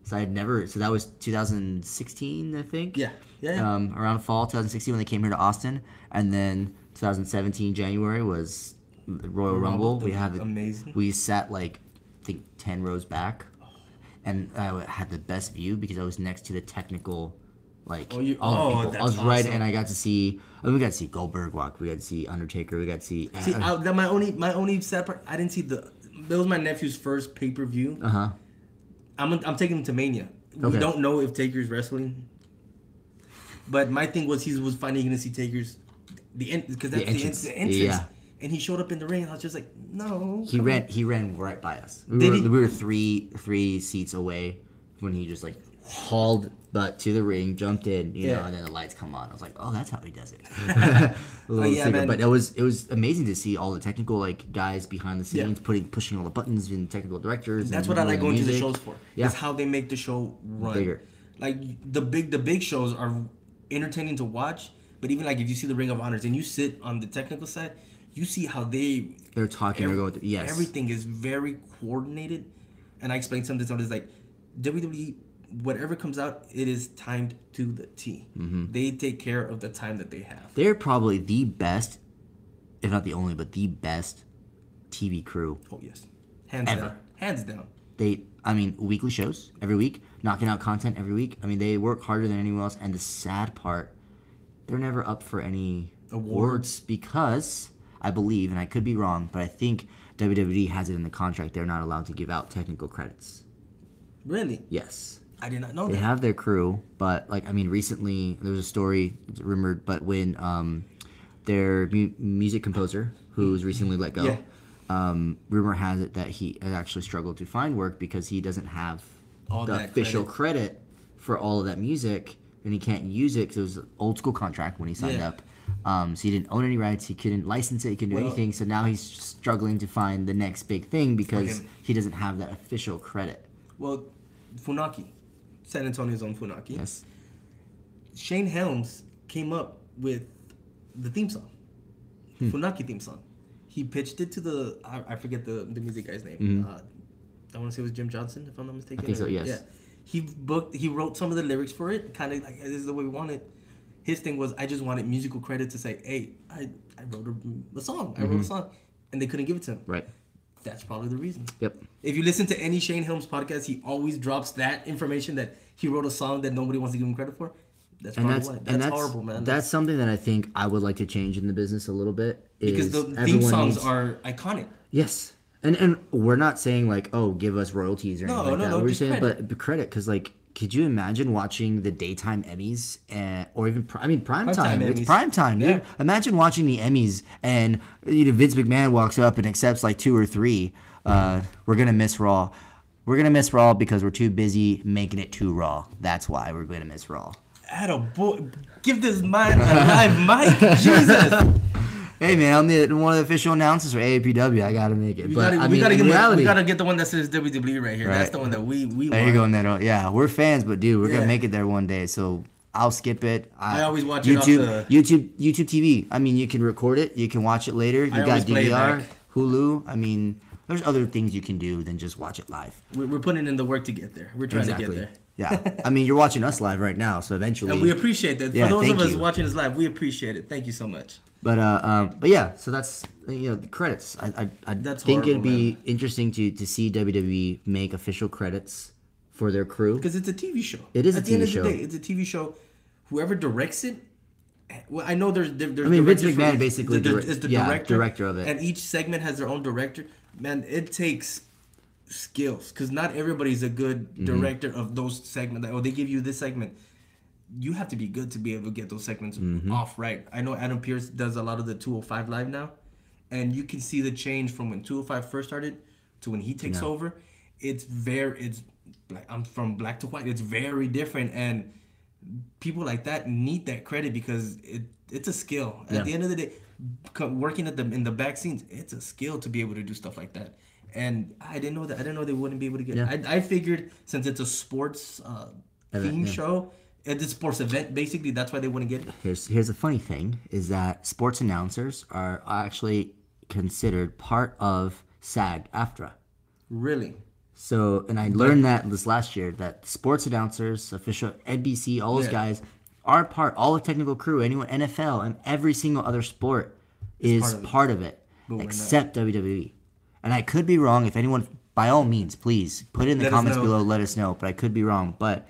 [SPEAKER 1] So that was 2016, I think.
[SPEAKER 2] Yeah.
[SPEAKER 1] Around fall 2016 when they came here to Austin, and then 2017 January was the Royal Rumble. We sat like I think 10 rows back, and I had the best view because I was next to the technical, like all the people. I was right, and I got to see. We got to see Goldberg walk. We got to see Undertaker. We got to see.
[SPEAKER 2] My only sad part. I didn't see that was my nephew's first pay-per-view. I'm taking him to Mania. Okay. We don't know if Taker's wrestling, but my thing was he was finally going to see Taker's because that's the entrance.
[SPEAKER 1] Yeah.
[SPEAKER 2] And he showed up in the ring, and I was just like, no.
[SPEAKER 1] He ran right by us. We were three seats away when he just like hauled butt to the ring, jumped in, you know, and then the lights come on. I was like, oh, that's how he does it.
[SPEAKER 2] Man.
[SPEAKER 1] But it was amazing to see all the technical like guys behind the scenes pushing all the buttons and technical directors.
[SPEAKER 2] That's what I like going to the shows for. Yeah. It's how they make the show run.
[SPEAKER 1] Bigger.
[SPEAKER 2] Like the big shows are entertaining to watch, but even like if you see the Ring of Honors and you sit on the technical side, you see how
[SPEAKER 1] they're talking. They're going through. Yes.
[SPEAKER 2] Everything is very coordinated, and I explained something. It's like WWE, whatever comes out, it is timed to the T. They take care of the time that they have.
[SPEAKER 1] They're probably the best, if not the only, but the best TV crew.
[SPEAKER 2] Oh yes, hands down.
[SPEAKER 1] weekly shows every week, knocking out content every week. I mean, they work harder than anyone else. And the sad part, they're never up for any awards because I believe, and I could be wrong, but I think WWE has it in the contract they're not allowed to give out technical credits.
[SPEAKER 2] Really?
[SPEAKER 1] Yes.
[SPEAKER 2] I did not know
[SPEAKER 1] They
[SPEAKER 2] that.
[SPEAKER 1] have their crew, but recently there was a story, it's rumored, but when their music composer, who was recently let go, rumor has it that he has actually struggled to find work because he doesn't have
[SPEAKER 2] All
[SPEAKER 1] the
[SPEAKER 2] that
[SPEAKER 1] official credit for all of that music, and he can't use it because it was an old school contract when he signed up. So he didn't own any rights, he couldn't license it, he couldn't do anything. So now he's struggling to find the next big thing because he doesn't have that official credit.
[SPEAKER 2] Well, Funaki, San Antonio's own Funaki.
[SPEAKER 1] Yes.
[SPEAKER 2] Shane Helms came up with the theme song, Funaki theme song. He pitched it to I forget the music guy's name. I want to say it was Jim Johnson, if I'm not mistaken.
[SPEAKER 1] I think so, yes.
[SPEAKER 2] Yeah. He wrote some of the lyrics for it, kind of like, this is the way we want it. His thing was, I just wanted musical credit to say, hey, I wrote a song. I wrote a song. And they couldn't give it to him.
[SPEAKER 1] Right.
[SPEAKER 2] That's probably the reason.
[SPEAKER 1] Yep.
[SPEAKER 2] If you listen to any Shane Helms podcast, he always drops that information that he wrote a song that nobody wants to give him credit for. That's probably why. That's horrible, man.
[SPEAKER 1] That's something that I think I would like to change in the business a little bit.
[SPEAKER 2] Because the theme songs are iconic.
[SPEAKER 1] Yes. And we're not saying like, oh, give us royalties or anything like that. We're saying,
[SPEAKER 2] credit.
[SPEAKER 1] but credit, because like, could you imagine watching the daytime Emmys or even prime time? It's prime time, dude.
[SPEAKER 2] Yeah.
[SPEAKER 1] Imagine watching the Emmys and Vince McMahon walks up and accepts like 2 or 3. We're gonna miss Raw. We're gonna miss Raw because we're too busy making it too raw. That's why we're gonna miss Raw.
[SPEAKER 2] Attaboy. Give this man a live mic. Jesus.
[SPEAKER 1] Hey man, I'm one of the official announcers for AAPW. I gotta make it.
[SPEAKER 2] We
[SPEAKER 1] But
[SPEAKER 2] gotta,
[SPEAKER 1] I mean, in
[SPEAKER 2] we
[SPEAKER 1] reality,
[SPEAKER 2] gotta get the one that says WWE right here.
[SPEAKER 1] Right.
[SPEAKER 2] That's the one that we
[SPEAKER 1] there
[SPEAKER 2] want.
[SPEAKER 1] you go, Neto. Yeah, we're fans, but dude, we're
[SPEAKER 2] Yeah.
[SPEAKER 1] gonna make it there one day. So I'll skip it.
[SPEAKER 2] I always watch it
[SPEAKER 1] YouTube,
[SPEAKER 2] off
[SPEAKER 1] YouTube TV. I mean, you can record it. You can watch it later. You
[SPEAKER 2] I
[SPEAKER 1] got
[SPEAKER 2] always play it
[SPEAKER 1] DVR,
[SPEAKER 2] back.
[SPEAKER 1] Hulu. I mean, there's other things you can do than just watch it live.
[SPEAKER 2] We're putting in the work to get there. We're trying to get there.
[SPEAKER 1] Yeah. I mean, you're watching us live right now, so eventually.
[SPEAKER 2] And we appreciate that.
[SPEAKER 1] Yeah,
[SPEAKER 2] For those of
[SPEAKER 1] thank
[SPEAKER 2] us
[SPEAKER 1] you.
[SPEAKER 2] watching us live, we appreciate it. Thank you so much.
[SPEAKER 1] But yeah, so that's the credits. I
[SPEAKER 2] That's
[SPEAKER 1] think
[SPEAKER 2] horrible,
[SPEAKER 1] it'd be interesting to see WWE make official credits for their crew.
[SPEAKER 2] Because it's a TV show.
[SPEAKER 1] It is a
[SPEAKER 2] At the end
[SPEAKER 1] TV
[SPEAKER 2] of the
[SPEAKER 1] show.
[SPEAKER 2] day, it's a TV show. Whoever directs it, well, I know there's
[SPEAKER 1] I mean, Vince
[SPEAKER 2] directors for
[SPEAKER 1] McMahon
[SPEAKER 2] each-
[SPEAKER 1] basically
[SPEAKER 2] is the
[SPEAKER 1] director of it.
[SPEAKER 2] and each segment has their own director. Man, it takes skills because not everybody's a good director of those segments. Like, oh, they give you this segment. You have to be good to be able to get those segments off right. I know Adam Pearce does a lot of the 205 Live now, and you can see the change from when 205 first started to when he takes over. It's like I'm from black to white. It's very different, and people like that need that credit because it's a skill. At the end of the day, working in the back scenes, it's a skill to be able to do stuff like that. And I didn't know that. I didn't know they wouldn't be able to get it. I figured since it's a sports theme show, it's a sports event, basically, that's why they wouldn't get it.
[SPEAKER 1] Here's the funny thing is that sports announcers are actually considered part of SAG-AFTRA.
[SPEAKER 2] Really?
[SPEAKER 1] So, and I learned that this last year that sports announcers, official NBC, all those guys are all the technical crew, anyone NFL and every single other sport is part of it, except WWE. And I could be wrong. If anyone, by all means, please put it in the comments below. Let us know. But I could be wrong. But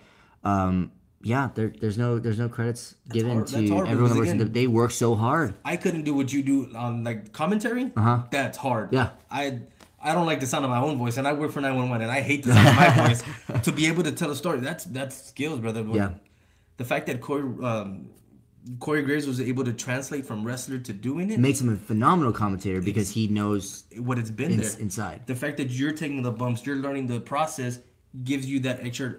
[SPEAKER 1] yeah, there's no credits given to everyone that works in they work so hard.
[SPEAKER 2] I couldn't do what you do on like commentary. That's hard.
[SPEAKER 1] Yeah.
[SPEAKER 2] I don't like the sound of my own voice, and I work for 911, and I hate the sound of my voice. To be able to tell a story, that's skills, brother.
[SPEAKER 1] Yeah.
[SPEAKER 2] The fact that Corey Graves was able to translate from wrestler to doing it
[SPEAKER 1] makes him a phenomenal commentator because he knows
[SPEAKER 2] what it's been there
[SPEAKER 1] inside.
[SPEAKER 2] The fact that you're taking the bumps, you're learning the process, gives you that extra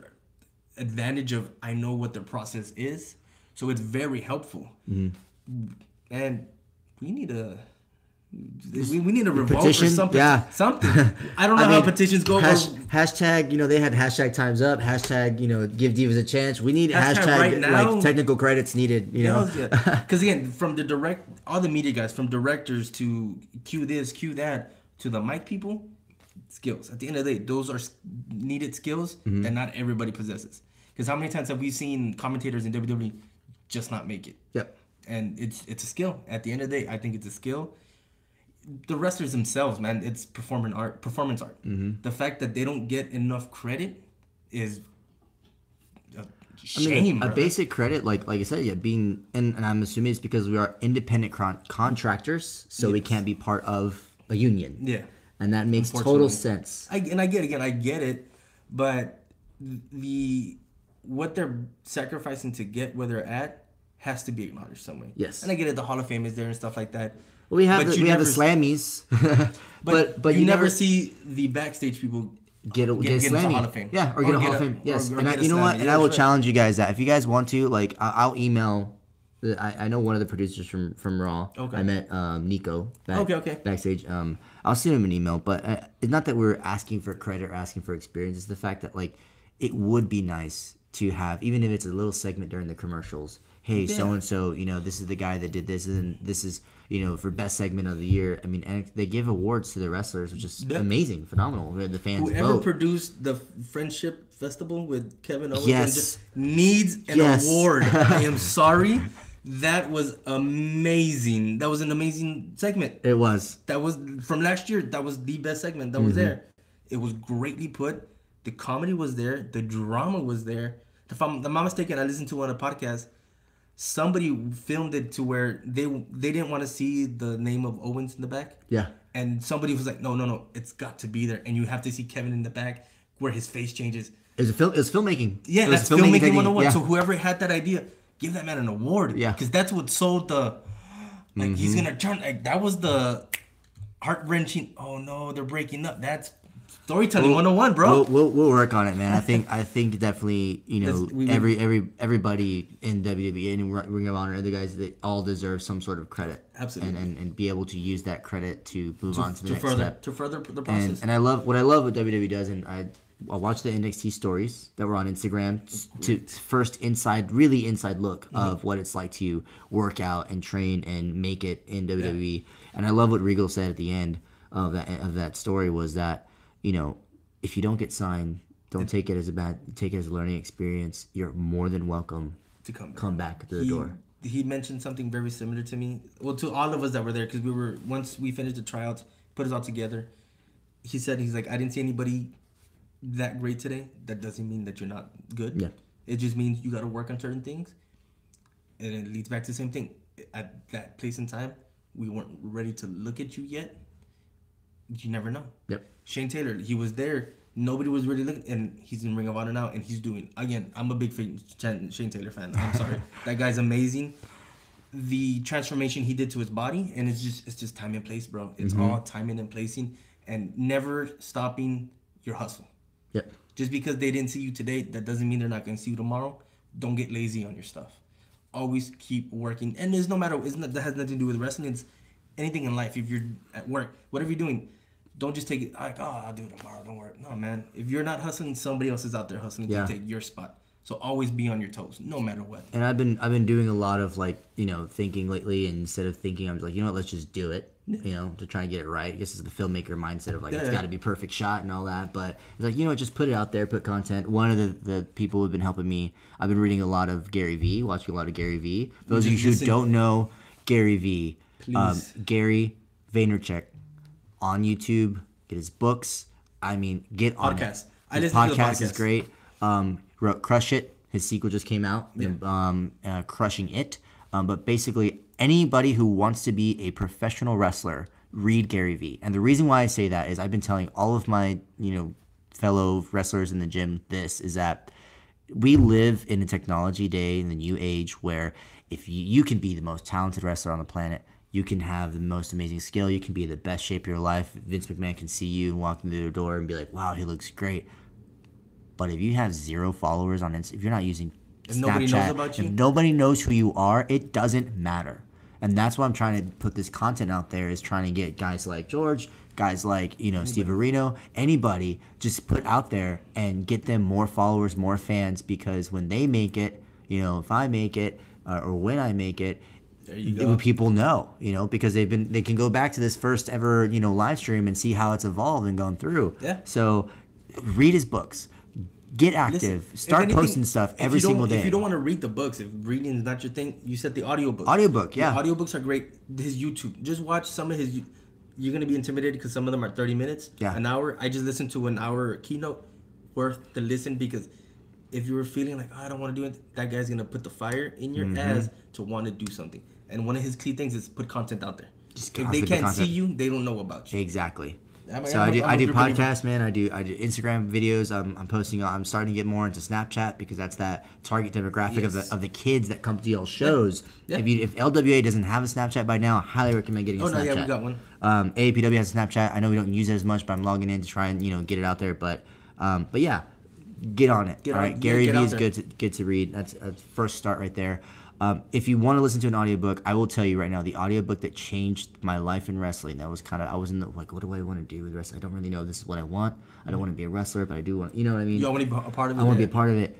[SPEAKER 2] advantage of I know what the process is, so it's very helpful. And we need a revolt
[SPEAKER 1] petition?
[SPEAKER 2] or something.
[SPEAKER 1] Yeah.
[SPEAKER 2] Something. I don't know how petitions go.
[SPEAKER 1] Hashtag, they had hashtag times up. Hashtag, give divas a chance. We need hashtag
[SPEAKER 2] right now.
[SPEAKER 1] like technical credits needed.
[SPEAKER 2] Because again, from all the media guys, from directors to cue this, cue that, to the mic people, skills. At the end of the day, those are needed skills that not everybody possesses. Because how many times have we seen commentators in WWE just not make it?
[SPEAKER 1] Yep.
[SPEAKER 2] And it's a skill. At the end of the day, I think it's a skill. the wrestlers themselves, man, it's performance art. The fact that they don't get enough credit is a shame.
[SPEAKER 1] A
[SPEAKER 2] brother.
[SPEAKER 1] basic credit, like I said, yeah, being, and I'm assuming it's because we are independent contractors, so we can't be part of a union.
[SPEAKER 2] Yeah.
[SPEAKER 1] And that makes total sense.
[SPEAKER 2] I get it, but what they're sacrificing to get where they're at has to be acknowledged some way.
[SPEAKER 1] Yes.
[SPEAKER 2] And I get it, the Hall of Fame is there and stuff like that.
[SPEAKER 1] Well, we have
[SPEAKER 2] But
[SPEAKER 1] the,
[SPEAKER 2] you
[SPEAKER 1] we have the
[SPEAKER 2] never-
[SPEAKER 1] Slammies, but
[SPEAKER 2] you never see the backstage people
[SPEAKER 1] get
[SPEAKER 2] into
[SPEAKER 1] Slammy.
[SPEAKER 2] Hall of Fame.
[SPEAKER 1] Yeah, or get a Hall of Fame. Yes,
[SPEAKER 2] or
[SPEAKER 1] and
[SPEAKER 2] get a
[SPEAKER 1] you know what?
[SPEAKER 2] Slammy.
[SPEAKER 1] And
[SPEAKER 2] Yeah,
[SPEAKER 1] I will
[SPEAKER 2] that's right.
[SPEAKER 1] challenge you guys that if you guys want to, like, I'll email. I know one of the producers from Raw.
[SPEAKER 2] Okay.
[SPEAKER 1] I met Nico.
[SPEAKER 2] Okay.
[SPEAKER 1] Backstage. I'll send him an email, but it's not that we're asking for credit or asking for experience. It's the fact that like it would be nice to have, even if it's a little segment during the commercials. Hey, so and so, this is the guy that did this, and this is, for best segment of the year. I mean, and they give awards to the wrestlers, which is amazing, phenomenal. The fans
[SPEAKER 2] Whoever
[SPEAKER 1] vote.
[SPEAKER 2] produced the Friendship Festival with Kevin Owens
[SPEAKER 1] Yes.
[SPEAKER 2] just needs an award. I am sorry. That was amazing. That was an amazing segment.
[SPEAKER 1] It was.
[SPEAKER 2] That was from last year. That was the best segment that was there. It was greatly put. The comedy was there. The drama was there. If I'm not mistaken, I listened to on a podcast. Somebody filmed it to where they didn't want to see the name of Owens in the back.
[SPEAKER 1] Yeah.
[SPEAKER 2] And somebody was like, no, it's got to be there. And you have to see Kevin in the back where his face changes.
[SPEAKER 1] It was filmmaking.
[SPEAKER 2] Yeah,
[SPEAKER 1] it was
[SPEAKER 2] that's filmmaking
[SPEAKER 1] technique.
[SPEAKER 2] 101.
[SPEAKER 1] Yeah.
[SPEAKER 2] So whoever had that idea, give that man an award.
[SPEAKER 1] Yeah.
[SPEAKER 2] Because that's what sold the, like, he's going to turn, like, that was the heart-wrenching, oh no, they're breaking up. That's storytelling 101, bro.
[SPEAKER 1] We'll work on it, man. I think definitely, everybody in WWE and Ring of Honor, and the guys, they all deserve some sort of credit.
[SPEAKER 2] Absolutely.
[SPEAKER 1] And be able to use that credit to move on to the next step.
[SPEAKER 2] To further the process.
[SPEAKER 1] And I love what WWE does, and I watch the NXT stories that were on Instagram to first really inside look of what it's like to work out and train and make it in WWE. And I love what Regal said at the end of that story was that, if you don't get signed, don't take it as take it as a learning experience. You're more than welcome
[SPEAKER 2] to
[SPEAKER 1] come back to the door.
[SPEAKER 2] He mentioned something very similar to me. Well, to all of us that were there, because once we finished the tryouts, put us all together. He's like, I didn't see anybody that great today. That doesn't mean that you're not good.
[SPEAKER 1] Yeah.
[SPEAKER 2] It just means you got to work on certain things. And it leads back to the same thing. At that place and time, we weren't ready to look at you yet. You never know.
[SPEAKER 1] Yep.
[SPEAKER 2] Shane Taylor, he was there. Nobody was really looking, and he's in Ring of Honor now, and he's doing, again, I'm a big Shane Taylor fan. I'm sorry. That guy's amazing. The transformation he did to his body, and it's just time and place, bro. It's all timing and placing, and never stopping your hustle.
[SPEAKER 1] Yep.
[SPEAKER 2] Just because they didn't see you today, that doesn't mean they're not going to see you tomorrow. Don't get lazy on your stuff. Always keep working. And there's that has nothing to do with wrestling. It's anything in life. If you're at work, whatever you're doing, don't just take it like, oh, I'll do it tomorrow. Don't worry. No, man. If you're not hustling, somebody else is out there hustling to take your spot. So always be on your toes, no matter what.
[SPEAKER 1] And I've been doing a lot of thinking lately, and instead of thinking, I'm like, let's just do it. To try and get it right. I guess it's the filmmaker mindset of it's got to be perfect shot and all that. But it's like, just put it out there, put content. One of the people who've been helping me, I've been reading a lot of Gary Vee, watching a lot of Gary Vee. For those of you who don't know Gary Vee, Gary Vaynerchuk on YouTube, get his books. I mean, get on
[SPEAKER 2] Podcast.
[SPEAKER 1] it. His podcast is great. Wrote Crush It. His sequel just came out. Crushing It. But basically, anybody who wants to be a professional wrestler, read Gary Vee. And the reason why I say that is I've been telling all of my, fellow wrestlers in the gym this, is that we live in a technology day in the new age where if you can be the most talented wrestler on the planet, you can have the most amazing skill, you can be in the best shape of your life. Vince McMahon can see you and walk into the door and be like, wow, he looks great. But if you have 0 followers on Instagram, if you're not using Snapchat,
[SPEAKER 2] nobody knows about you?
[SPEAKER 1] if nobody knows who you are, it doesn't matter. And that's why I'm trying to put this content out there, is trying to get guys like George, guys like, Steve Areno, anybody, just put out there and get them more followers, more fans, because when they make it, if I make it, or when I make it,
[SPEAKER 2] there you go.
[SPEAKER 1] People know, because they can go back to this first ever, live stream and see how it's evolved and gone through.
[SPEAKER 2] Yeah.
[SPEAKER 1] So read his books. Get active. Start posting stuff every single day.
[SPEAKER 2] If you don't want to read the books, if reading is not your thing, you said the audiobook.
[SPEAKER 1] Audiobook, yeah.
[SPEAKER 2] The audiobooks are great. His YouTube. Just watch some of his you're gonna be intimidated because some of them are 30 minutes,
[SPEAKER 1] Yeah.
[SPEAKER 2] an hour. I just listened to an hour keynote, worth the listen, because if you were feeling like, oh, I don't want to do it, that guy's gonna put the fire in your ass to want to do something. And one of his key things is put content out there.
[SPEAKER 1] Just
[SPEAKER 2] If they
[SPEAKER 1] constantly put
[SPEAKER 2] can't see
[SPEAKER 1] content.
[SPEAKER 2] you, they don't know about you.
[SPEAKER 1] Exactly.
[SPEAKER 2] I'm
[SPEAKER 1] So I do
[SPEAKER 2] a good believer.
[SPEAKER 1] podcasts, man. I do Instagram videos. I'm posting. I'm starting to get more into Snapchat because that's that target demographic
[SPEAKER 2] Yes.
[SPEAKER 1] of the kids that come to y'all shows.
[SPEAKER 2] Yeah.
[SPEAKER 1] If LWA doesn't have a Snapchat by now, I highly recommend getting a
[SPEAKER 2] Oh
[SPEAKER 1] Snapchat.
[SPEAKER 2] no, yeah, we got one.
[SPEAKER 1] AAPW has a Snapchat. I know we don't use it as much, but I'm logging in to try and get it out there. But yeah, get on it. All right, Gary Vee is good to read. That's a first start right there. If you want to listen to an audiobook, I will tell you right now, the audiobook that changed my life in wrestling, that was I was in the, like, what do I want to do with wrestling? I don't really know. This is what I want. I don't want to be a wrestler, but I do want, you know what I mean?
[SPEAKER 2] You want to be a part of it?
[SPEAKER 1] I want to be a part of it.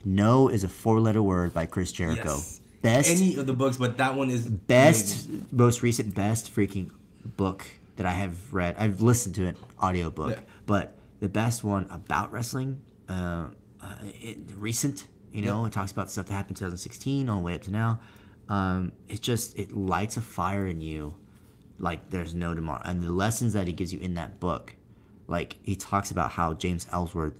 [SPEAKER 1] No is a 4-letter word by Chris Jericho.
[SPEAKER 2] Yes.
[SPEAKER 1] Best,
[SPEAKER 2] Any of the books, but that one is
[SPEAKER 1] best,
[SPEAKER 2] amazing.
[SPEAKER 1] most recent, best freaking book that I have read. I've listened to an audiobook,
[SPEAKER 2] Yeah.
[SPEAKER 1] but the best one about wrestling, recent, it talks about stuff that happened in 2016 all the way up to now. It lights a fire in you like there's no tomorrow. And the lessons that he gives you in that book, like he talks about how James Ellsworth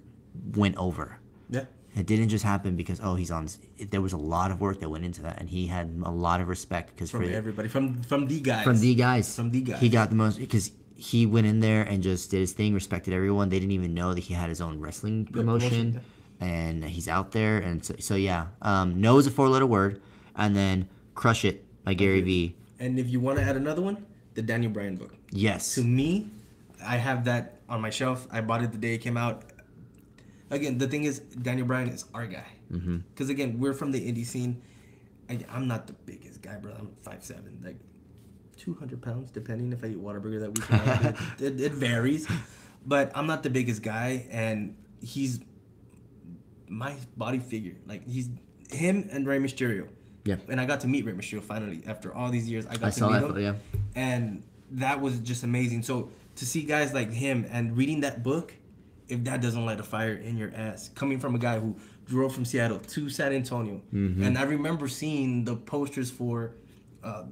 [SPEAKER 1] went over.
[SPEAKER 2] Yeah.
[SPEAKER 1] It didn't just happen because he's on. There was a lot of work that went into that, and he had a lot of respect because
[SPEAKER 2] From everybody, from the guys.
[SPEAKER 1] From the guys.
[SPEAKER 2] From the guys.
[SPEAKER 1] He got the most because he went in there and just did his thing, respected everyone. They didn't even know that he had his own wrestling promotion, and he's out there. And so yeah, no is a 4-letter word, and then Crush It by Gary Vee.
[SPEAKER 2] And if you want to add another one, the Daniel Bryan book.
[SPEAKER 1] Yes.
[SPEAKER 2] To me, I have that on my shelf. I bought it the day it came out. Again, the thing is, Daniel Bryan is our guy. Because again, we're from the indie scene. I'm not the biggest guy, bro. I'm 5'7", like 200 pounds, depending if I eat Whataburger that weekend. it varies, but I'm not the biggest guy, and he's my body figure. Like he's him and Rey Mysterio.
[SPEAKER 1] Yeah.
[SPEAKER 2] And I got to meet Rey Mysterio finally after all these years. I got to
[SPEAKER 1] saw
[SPEAKER 2] meet
[SPEAKER 1] that,
[SPEAKER 2] him,
[SPEAKER 1] yeah.
[SPEAKER 2] and that was just amazing. So to see guys like him and reading that book, if that doesn't light a fire in your ass, coming from a guy who drove from Seattle to San Antonio, and I remember seeing the posters for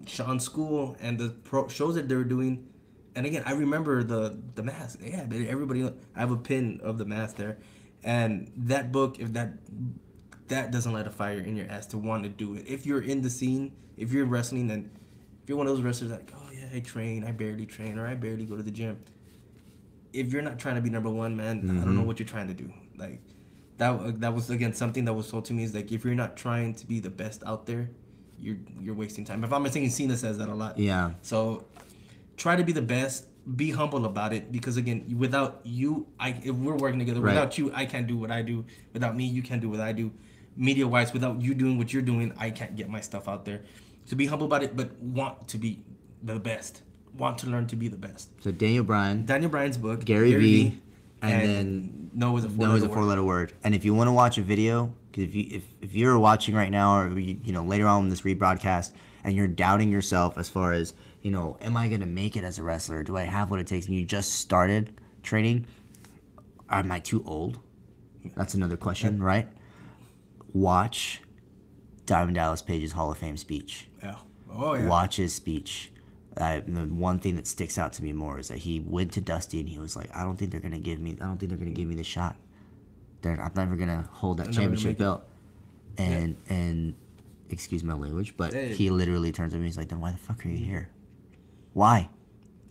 [SPEAKER 2] Sean's school and the shows that they were doing, and again, I remember the mask. Yeah, everybody. I have a pin of the mask there, and that book, if that doesn't light a fire in your ass to want to do it. If you're in the scene, if you're wrestling, and if you're one of those wrestlers like, oh yeah, I train, I barely train, or I barely go to the gym. If you're not trying to be number one, man, I don't know what you're trying to do. Like that was again something that was told to me is like if you're not trying to be the best out there, you're wasting time. If I'm mistaken, Cena says that a lot.
[SPEAKER 1] Yeah.
[SPEAKER 2] So try to be the best. Be humble about it because again, without you, if we're working together,
[SPEAKER 1] Right.
[SPEAKER 2] without you, I can't do what I do. Without me, you can't do what I do. Media wise, without you doing what you're doing, I can't get my stuff out there. So be humble about it, but want to be the best. Want to learn to be the best.
[SPEAKER 1] So Daniel
[SPEAKER 2] Bryan's book,
[SPEAKER 1] Gary Vee, and then
[SPEAKER 2] No is a
[SPEAKER 1] No is a 4-letter word. And if you want to watch a video, because if you're watching right now, or later on in this rebroadcast, and you're doubting yourself as far as am I gonna make it as a wrestler? Do I have what it takes? And you just started training. Am I too old? That's another question, right? Watch Diamond Dallas Page's Hall of Fame speech.
[SPEAKER 2] Yeah. Oh yeah.
[SPEAKER 1] Watch his speech. The one thing that sticks out to me more is that he went to Dusty and he was like, I don't think they're gonna give me the shot. I'm never gonna hold that championship belt. And excuse my language, but he literally turns to me. He's like, then why the fuck are you here? Why?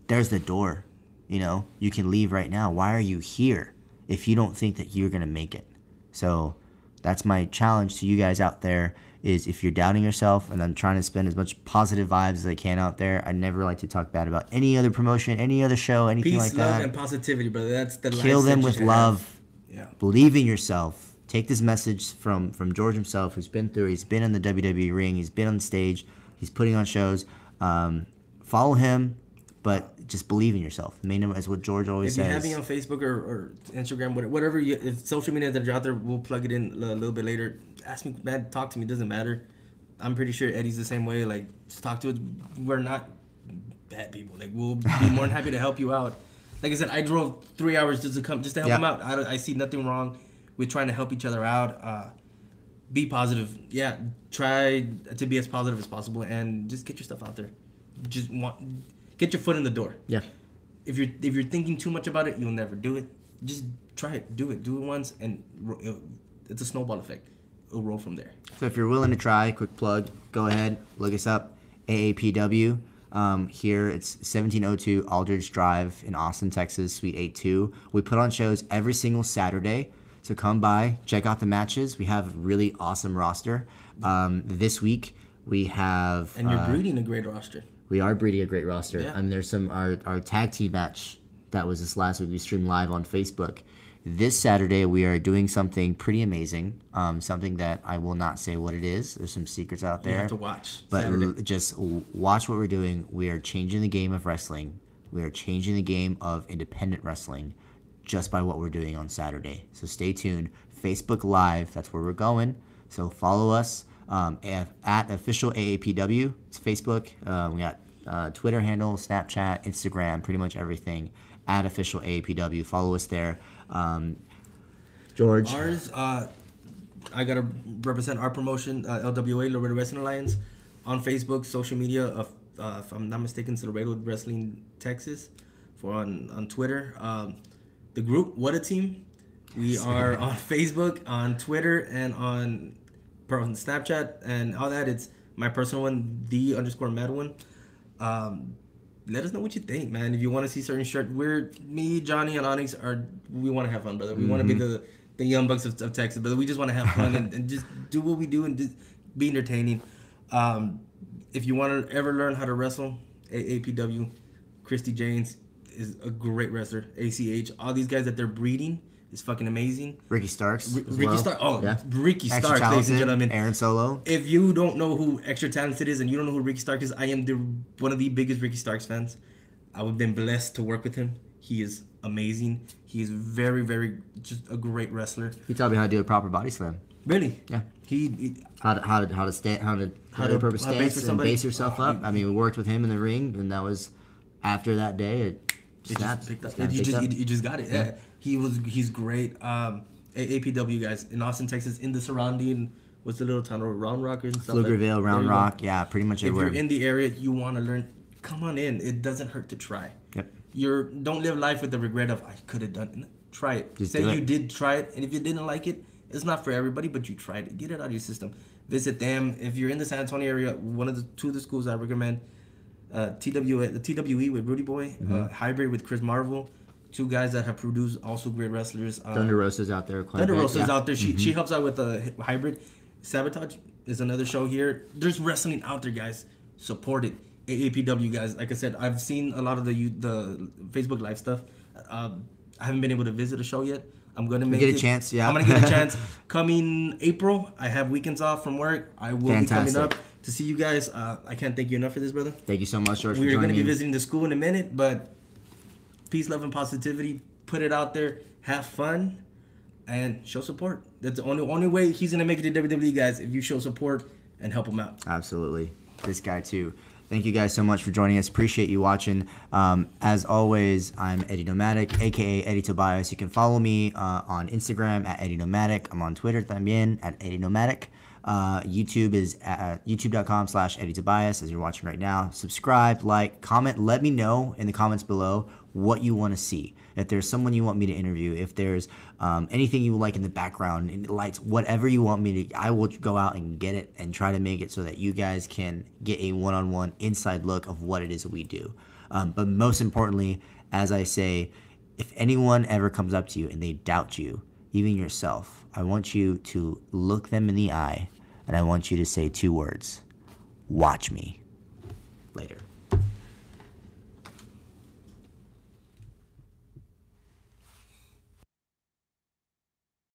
[SPEAKER 1] There's the door. You can leave right now. Why are you here if you don't think that you're gonna make it? So that's my challenge to you guys out there. Is if you're doubting yourself, and I'm trying to spend as much positive vibes as I can out there. I never like to talk bad about any other promotion, any other show, anything
[SPEAKER 2] Peace,
[SPEAKER 1] like that.
[SPEAKER 2] Peace, love, and positivity, brother. That's the
[SPEAKER 1] Kill them with love.
[SPEAKER 2] Yeah.
[SPEAKER 1] Believe in yourself. Take this message from George himself, who's been through. He's been in the WWE ring. He's been on stage. He's putting on shows. Follow him, but just believe in yourself. Main is what George always says.
[SPEAKER 2] If you have me on Facebook or Instagram, whatever, if social media that are out there, we'll plug it in a little bit later. Ask me, man, talk to me. Doesn't matter. I'm pretty sure Eddie's the same way. Like, just talk to us. We're not bad people. Like, we'll be more than happy to help you out. Like I said, I drove 3 hours just to help him out. I see nothing wrong with trying to help each other out. Be positive. Yeah, try to be as positive as possible and just get your stuff out there. Get your foot in the door.
[SPEAKER 1] Yeah.
[SPEAKER 2] if you're thinking too much about it, you'll never do it. Just try it, do it once, and it's a snowball effect. It'll roll from there.
[SPEAKER 1] So if you're willing to try, quick plug, go ahead, look us up, AAPW. Here it's 1702 Aldridge Drive in Austin, Texas, Suite 82. We put on shows every single Saturday, so come by, check out the matches. We have a really awesome roster. This week we have...
[SPEAKER 2] And you're breeding a great roster.
[SPEAKER 1] We are breeding a great roster.
[SPEAKER 2] Yeah.
[SPEAKER 1] And there's our tag team match that was this last week. We streamed live on Facebook. This Saturday, we are doing something pretty amazing. Something that I will not say what it is. There's some secrets out there.
[SPEAKER 2] You have to watch.
[SPEAKER 1] But just watch what we're doing. We are changing the game of wrestling. We are changing the game of independent wrestling just by what we're doing on Saturday. So stay tuned. Facebook Live, that's where we're going. So follow us at official AAPW. It's Facebook. We got Twitter handle, Snapchat, Instagram, pretty much everything at official AAPW. Follow us there. George.
[SPEAKER 2] Ours, I gotta represent our promotion, LWA, Laredo Wrestling Alliance, on Facebook, social media. If I'm not mistaken, it's Laredo Wrestling Texas. On Twitter, the group What a Team. We are on Facebook, on Twitter, and on Snapchat, and all that. It's my personal one, _Madwin. Let us know what you think, man. If you want to see certain shirts, me, Johnny, and Onyx we want to have fun, brother. We want to be the young bucks of Texas, brother. We just want to have fun and just do what we do and just be entertaining. If you want to ever learn how to wrestle, AAPW, Christy Janes is a great wrestler. ACH, all these guys that they're breeding is fucking amazing.
[SPEAKER 1] Ricky Starks.
[SPEAKER 2] Ricky Starks. Oh, yeah. Ricky
[SPEAKER 1] Extra
[SPEAKER 2] Starks, ladies and gentlemen.
[SPEAKER 1] Aaron Solo.
[SPEAKER 2] If you don't know who Extra Talented is and you don't know who Ricky Starks is, I am one of the biggest Ricky Starks fans. I've been blessed to work with him. He is amazing. He is very, very just a great wrestler.
[SPEAKER 1] He taught me how to do a proper body slam.
[SPEAKER 2] Really?
[SPEAKER 1] Yeah.
[SPEAKER 2] He
[SPEAKER 1] how to stand, how to purpose stance and base yourself up. I mean, we worked with him in the ring, and that was after that day. It snapped.
[SPEAKER 2] You just got it. Yeah. He's great. AAPW guys in Austin, Texas, in the surrounding. What's the little town of Round Rock and stuff?
[SPEAKER 1] Pflugerville, Round Rock, yeah, pretty much everywhere.
[SPEAKER 2] If you're in the area, you want to learn, come on in. It doesn't hurt to try.
[SPEAKER 1] Yep.
[SPEAKER 2] Don't live life with the regret of I could have done it. Try it.
[SPEAKER 1] Just
[SPEAKER 2] say you did try it, and if you didn't like it, it's not for everybody, but you tried it. Get it out of your system. Visit them. If you're in the San Antonio area, two of the schools I recommend, the TWE with Rudy Boy, Hybrid with Chris Marvel. Two guys that have produced also great wrestlers.
[SPEAKER 1] Thunder Rosa's out there.
[SPEAKER 2] Thunder Rosa's out there. She helps out with the Hybrid. Sabotage is another show here. There's wrestling out there, guys. Support it. AAPW guys. Like I said, I've seen a lot of the Facebook Live stuff. I haven't been able to visit a show yet. I'm gonna get
[SPEAKER 1] a chance. Yeah,
[SPEAKER 2] I'm gonna get a chance. Coming April, I have weekends off from work. I will be coming up to see you guys. I can't thank you enough for this, brother.
[SPEAKER 1] Thank you so much, George.
[SPEAKER 2] We're gonna be visiting the school in a minute, but peace, love, and positivity. Put it out there. Have fun, and show support. That's the only way he's gonna make it to WWE, guys. If you show support and help him out.
[SPEAKER 1] Absolutely. This guy too. Thank you guys so much for joining us. Appreciate you watching. As always, I'm Eddie Nomadic, a.k.a. Eddie Tobias. You can follow me on Instagram at Eddie Nomadic. I'm on Twitter también at Eddie Nomadic. YouTube is at youtube.com/Eddie Tobias as you're watching right now. Subscribe, like, comment. Let me know in the comments below what you want to see. If there's someone you want me to interview, if there's anything you like in the background, in the lights, whatever you want me to, I will go out and get it and try to make it so that you guys can get a one-on-one inside look of what it is we do. But most importantly, as I say, if anyone ever comes up to you and they doubt you, even yourself, I want you to look them in the eye and I want you to say 2 words: watch me. Later.